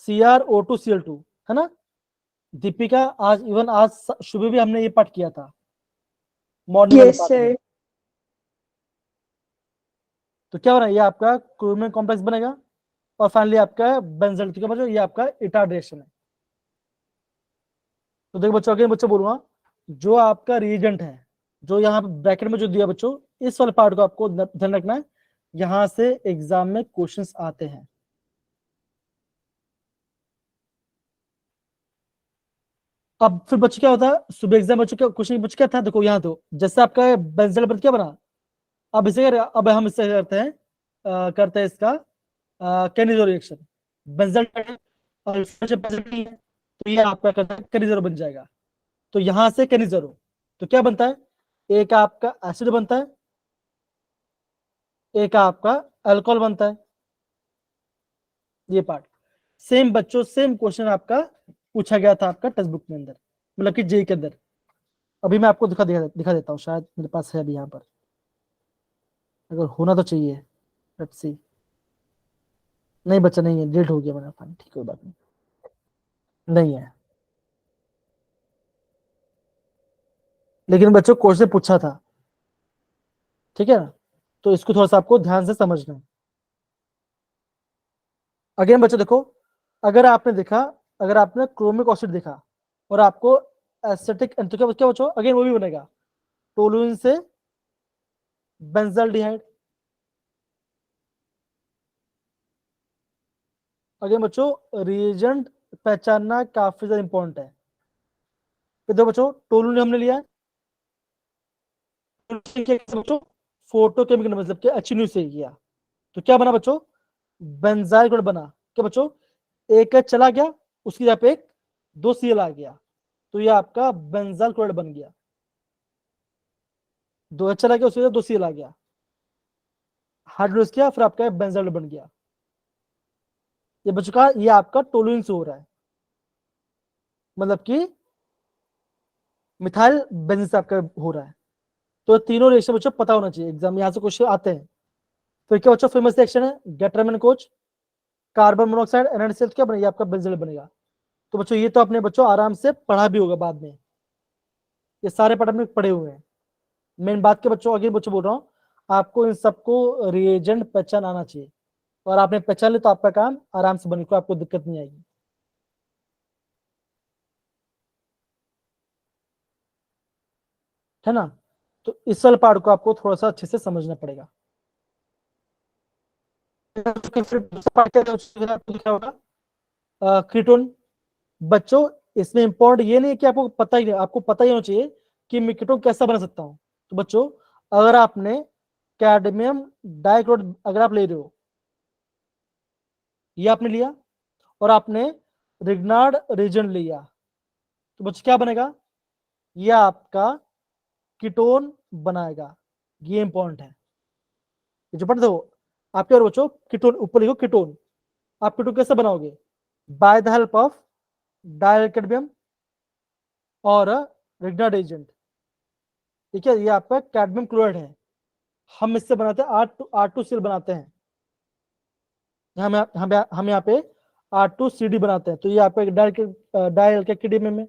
CrO2Cl2, है ना। दीपिका, आज इवन आज सुबह भी हमने ये पाठ किया था, मॉर्निंग वाले यस पाठ में। सर। तो क्या हो रहा है, ये आपका क्रोमियम कॉम्प्लेक्स बनेगा और फाइनली आपका बेंजल, ठीक है बच्चों, ये आपका इटार रिएक्शन है। तो देखो बच्चों, अगेन बच्चों बोलूंगा, जो आपका रिएजेंट है, जो यहाँ पे ब्रैकेट में जो दिया बच्चों, इस वाले पार्ट को आपको ध्यान रखना है, यहां से एग्जाम में क्वेश्चंस आते हैं। अब फिर बच्चों क्या होता है, सुबह एग्जाम बच्चों क्या क्वेश्चन बच्चों क्या था, देखो यहाँ तो जैसे आपका बेंजल बन क्या बना, अब इसे अब हम इससे करते हैं इसका कैनिजो रिएक्शन। बेंजल और जब बेंजल नहीं है तो ये आपका करता है कैनिजरो बन जाएगा। तो यहां से कैनिजरो तो क्या बनता है, एक आपका एसिड बनता है, एक आपका अल्कोहल बनता है। ये पार्ट सेम बच्चों, सेम क्वेश्चन आपका पूछा गया था आपका टेक्स्ट बुक में अंदर, मतलब कि जेई के अंदर। अभी मैं आपको दिखा देता हूँ, शायद मेरे पास है अभी यहाँ पर, अगर होना तो चाहिए। Let's see. नहीं बच्चा, नहीं है, डिलीट हो गया मैंने, फाइन ठीक है, कोई बात नहीं, नहीं है। लेकिन बच्चों क्वेश्चन पूछा था, ठीक है ना, तो इसको थोड़ा सा आपको ध्यान से समझना है। अगेन बच्चों देखो, अगर आपने देखा, अगर आपने क्रोमिक एसिड देखा और आपको एसिटिक तो क्या बच्चों, अगेन वो भी बनेगा टोलुइन से बेंजाल्डिहाइड। अगेन बच्चों रिएजेंट पहचानना काफी ज्यादा इंपॉर्टेंट है। तो देखो बच्चों, टोलुइन हमने लिया, बच्चों फोटोकेमिकल मतलब कि एचन्यू से किया, तो क्या बना बच्चों, बेंजाइल ग्रुप बना। क्या बच्चों, एक H चला गया, उसकी जगह पे एक 2 Cl आ गया, तो ये आपका बेंजाइल क्लोराइड बन गया। 2H चला गया, उसकी जगह 2 Cl आ गया, हाइड्रोलिस किया, फिर आपका बेंजाइल बन गया। ये बच्चों का, ये आपका टोलुइन से हो रहा है, मतलब कि मिथाइल बेंजीन से आपका हो रहा है। तो तीनों रिएक्शन बच्चों पता होना चाहिए, एग्जाम यहाँ से क्वेश्चन आते हैं। फिर क्या बच्चों, फेमस रिएक्शन है Gattermann coach, carbon monoxide NaCl, क्या बनेगा आपका बेंजीन बनेगा। तो बच्चों ये तो आपने बच्चों आराम से पढ़ा भी होगा बाद में, ये सारे पार्ट में पढ़े हुए हैं। मेन बात के बच्चों, आगे बच्चों बोल रहा हूँ, आपको इन सबको रिएजेंट पहचान आना चाहिए, और आपने पहचान लिया तो आपका काम आराम से बनेगा, आपको दिक्कत नहीं आएगी। है ना, तो इस वाले पार्ट को आपको थोड़ा सा अच्छे से समझना पड़ेगा। फिर दूसरा पार्ट क्या लिखा होगा, कीटोन। बच्चों इसमें इंपॉर्टेंट ये नहीं है कि आपको पता ही नहीं, आपको पता ही होना चाहिए कि मैं कीटोन कैसा बना सकता हूँ। तो बच्चों अगर आपने कैडमियम डाइक्लोराइड अगर आप ले रहे हो, ये आपने लिया और आपने रिग्नार्ड रीजन लिया, तो बच्चों क्या बनेगा, ये आपका कीटोन बनाएगा। ये इंपॉर्टेंट है, ये जो पढ़ दो आप क्या बच्चों, कीटोन ऊपर लिखो कीटोन। आप कीटोन कैसे बनाओगे, by the help of dial cadmium और रिग्नार्ड एजेंट। ठीक है, ये आपका कैडमियम क्लोराइड है, हम इससे बनाते हैं R2Cl बनाते हैं, हम यहाँ पे R2CD बनाते हैं। तो ये आपका डायल के कैडमियम में,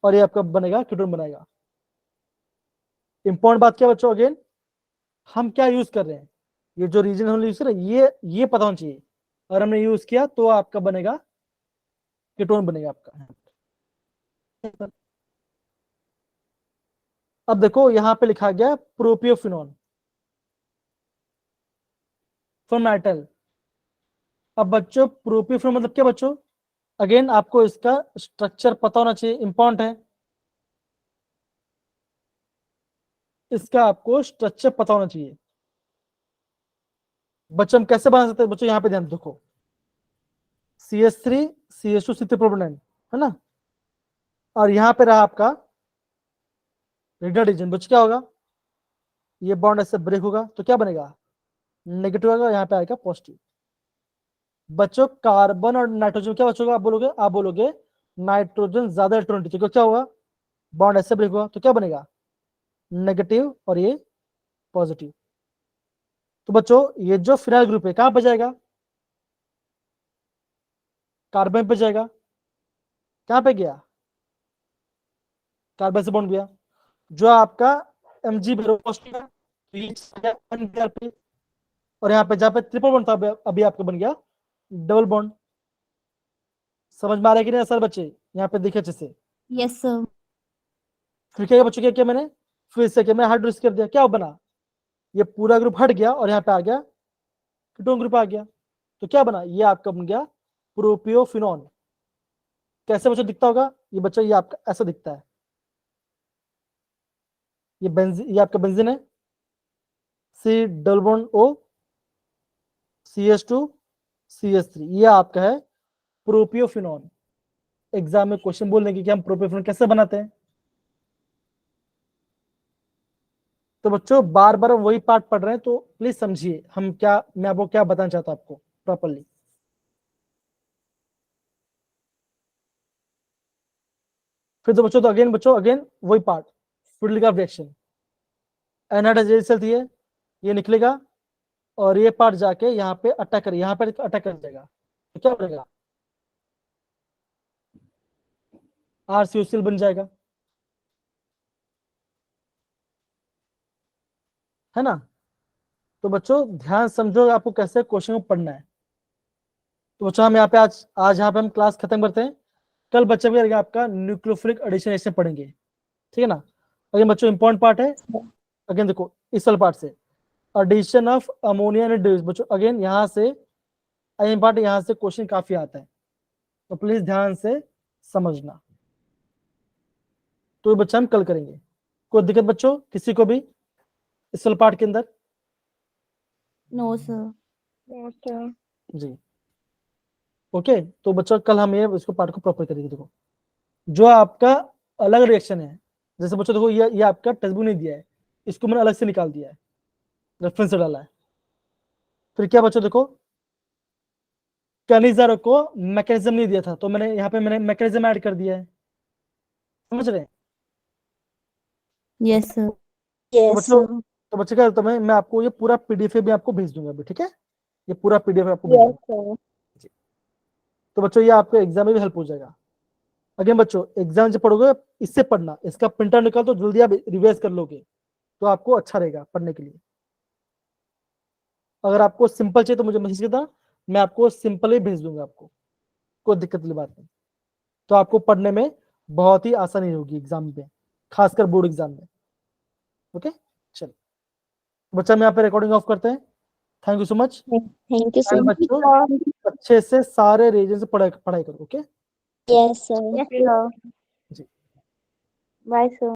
और ये आपका बनेगा कीटोन बनाएगा। इंपॉर्टेंट बात क्या बच्चों, अगेन हम क्या यूज कर रहे हैं, ये जो रीजन हम यूज कर रहे हैं ये पता होना चाहिए। अगर हमने यूज किया तो आपका बनेगा कीटोन बनेगा आपका। अब देखो यहाँ पे लिखा गया प्रोपियोफिनॉन फॉर्मेटल। अब बच्चों प्रोपियोफिनॉन मतलब क्या बच्चों, अगेन आपको इसका स्ट्रक्चर पता होना चाहिए, इंपॉर्टेंट है, इसका आपको स्ट्रक्चर पता होना चाहिए। बच्चों हम कैसे बना सकते हैं, बच्चों यहाँ पे ध्यान देखो, CH3 CH2 C3 है ना, और यहाँ पे रहा आपका रिडक्शन। बच्चों क्या होगा, ये बॉन्ड ऐसे ब्रेक होगा तो क्या बनेगा, नेगेटिव आएगा, यहाँ पे आएगा पॉजिटिव। बच्चों कार्बन और नाइट्रोजन क्या बच्चों, आप बोलोगे नाइट्रोजन ज्यादा इलेक्ट्रॉन, तो क्या होगा, बॉन्ड ऐसे ब्रेक होगा तो क्या बनेगा, नेगेटिव और ये पॉजिटिव। तो बच्चों ये जो फिनाइल ग्रुप है कहां पे जाएगा, कार्बन पे जाएगा, कहां पे गया, कार्बन से बॉन्ड गया। जो आपका Mg वेलोसिटी है तो ये बन गया पे, और यहाँ पे जहाँ पे ट्रिपल बॉन्ड था अभी आपका बन गया डबल बॉन्ड। समझ में आ रहा है कि नहीं सर बच्चे? यहाँ पे देखिए अच्छे से। Yes sir. फिर क्या बच्चों, क्या किया मैंने, फिर से क्या मैं हाइड्रोलिसिस कर दिया, क्या बना, ये पूरा ग्रुप हट गया और यहाँ पे आ गया कीटोन ग्रुप आ गया। तो क्या बना, ये आपका बन गया प्रोपियोफिनॉन। कैसे बच्चों दिखता होगा ये बच्चा, ये आपका ऐसा दिखता है। ये बेंजीन, ये आपका बेंजीन है, C double bond O CH2 CH3, ये आपका है प्रोपियोफिनॉन। एग्जाम में क्वेश्चन बोलने की कि हम प्रोपियोफिनॉन कैसे बनाते हैं। तो बच्चों बार बार वही पार्ट पढ़ रहे हैं तो प्लीज समझिए हम क्या, मैं आपको क्या बताना चाहता हूं आपको प्रॉपरली। फिर तो बच्चों, तो अगेन बच्चों, अगेन वही पार्ट, फ्लूइड का रिएक्शन। एनहाइड्राइजेशन सेल है, ये निकलेगा और ये पार्ट जाके यहाँ पे अटैक कर, यहाँ पे अटैक कर जाएगा। तो क्या बनेगा, RCOCl बन जाएगा, है ना। तो बच्चों ध्यान समझो आपको कैसे क्वेश्चन को पढ़ना है। तो बच्चों हम यहाँ पे आज यहाँ पे हम क्लास खत्म करते हैं। कल बच्चे भी आपका न्यूक्लियोफिलिक एडिशन ऐसे पढ़ेंगे, ठीक है ना। अगेन बच्चों इंपॉर्टेंट पार्ट है, अगेन देखो इस वाले पार्ट से addition of ammonia and dues. बच्चों अगेन यहाँ से अगेन पार्ट, यहाँ से क्वेश्चन काफी आता है, तो प्लीज ध्यान से समझना। तो ये बच्चा हम कल करेंगे। कोई दिक्कत बच्चों किसी को भी इस वाले पार्ट के अंदर? No sir. जी ओके। तो बच्चों कल हम ये इसको पार्ट को प्रॉपर करेंगे। देखो जो आपका अलग रिएक्शन है, जैसे बच्चों देखो ये आपका टेक्स्ट बुक नहीं दिया है, इसको मैंने अलग से निकाल दिया है, रेफरेंस से डाला है। फिर क्या बच्चों देखो, कैनिजार को मैकेनिज्म नहीं दिया था तो मैंने यहाँ पे मैंने मैकेनिज्म ऐड कर दिया है, समझ रहे हैं? Yes sir. तो यस बच्चों, सर। तो बच्चे क्या, तो मैं आपको ये पूरा PDF भी आपको भेज दूंगा अभी, ठीक है। ये पूरा PDF आपको भेज यस दूंगा। सर। तो बच्चों ये आपको एग्जाम में भी हेल्प हो जाएगा। अगेन बच्चों एग्जाम जब पढ़ोगे इससे पढ़ना, इसका प्रिंटर निकाल तो जल्दी आप रिवाइज कर लोगे तो आपको अच्छा रहेगा पढ़ने के लिए। अगर आपको सिंपल चाहिए तो मुझे मैसेज करना, मैं आपको सिंपल ही भेज दूंगा, आपको कोई दिक्कत वाली बात नहीं। तो आपको पढ़ने में बहुत ही आसानी होगी एग्जाम में, खासकर बोर्ड एग्जाम में। ओके चलो बच्चा, मैं यहाँ पे रिकॉर्डिंग ऑफ करते हैं। Thank you so much. Thank you so and much. बच्चों अच्छे से सारे रीजन से पढ़ाई करो, okay. Yes sir. Yes sir. जी बाय सर।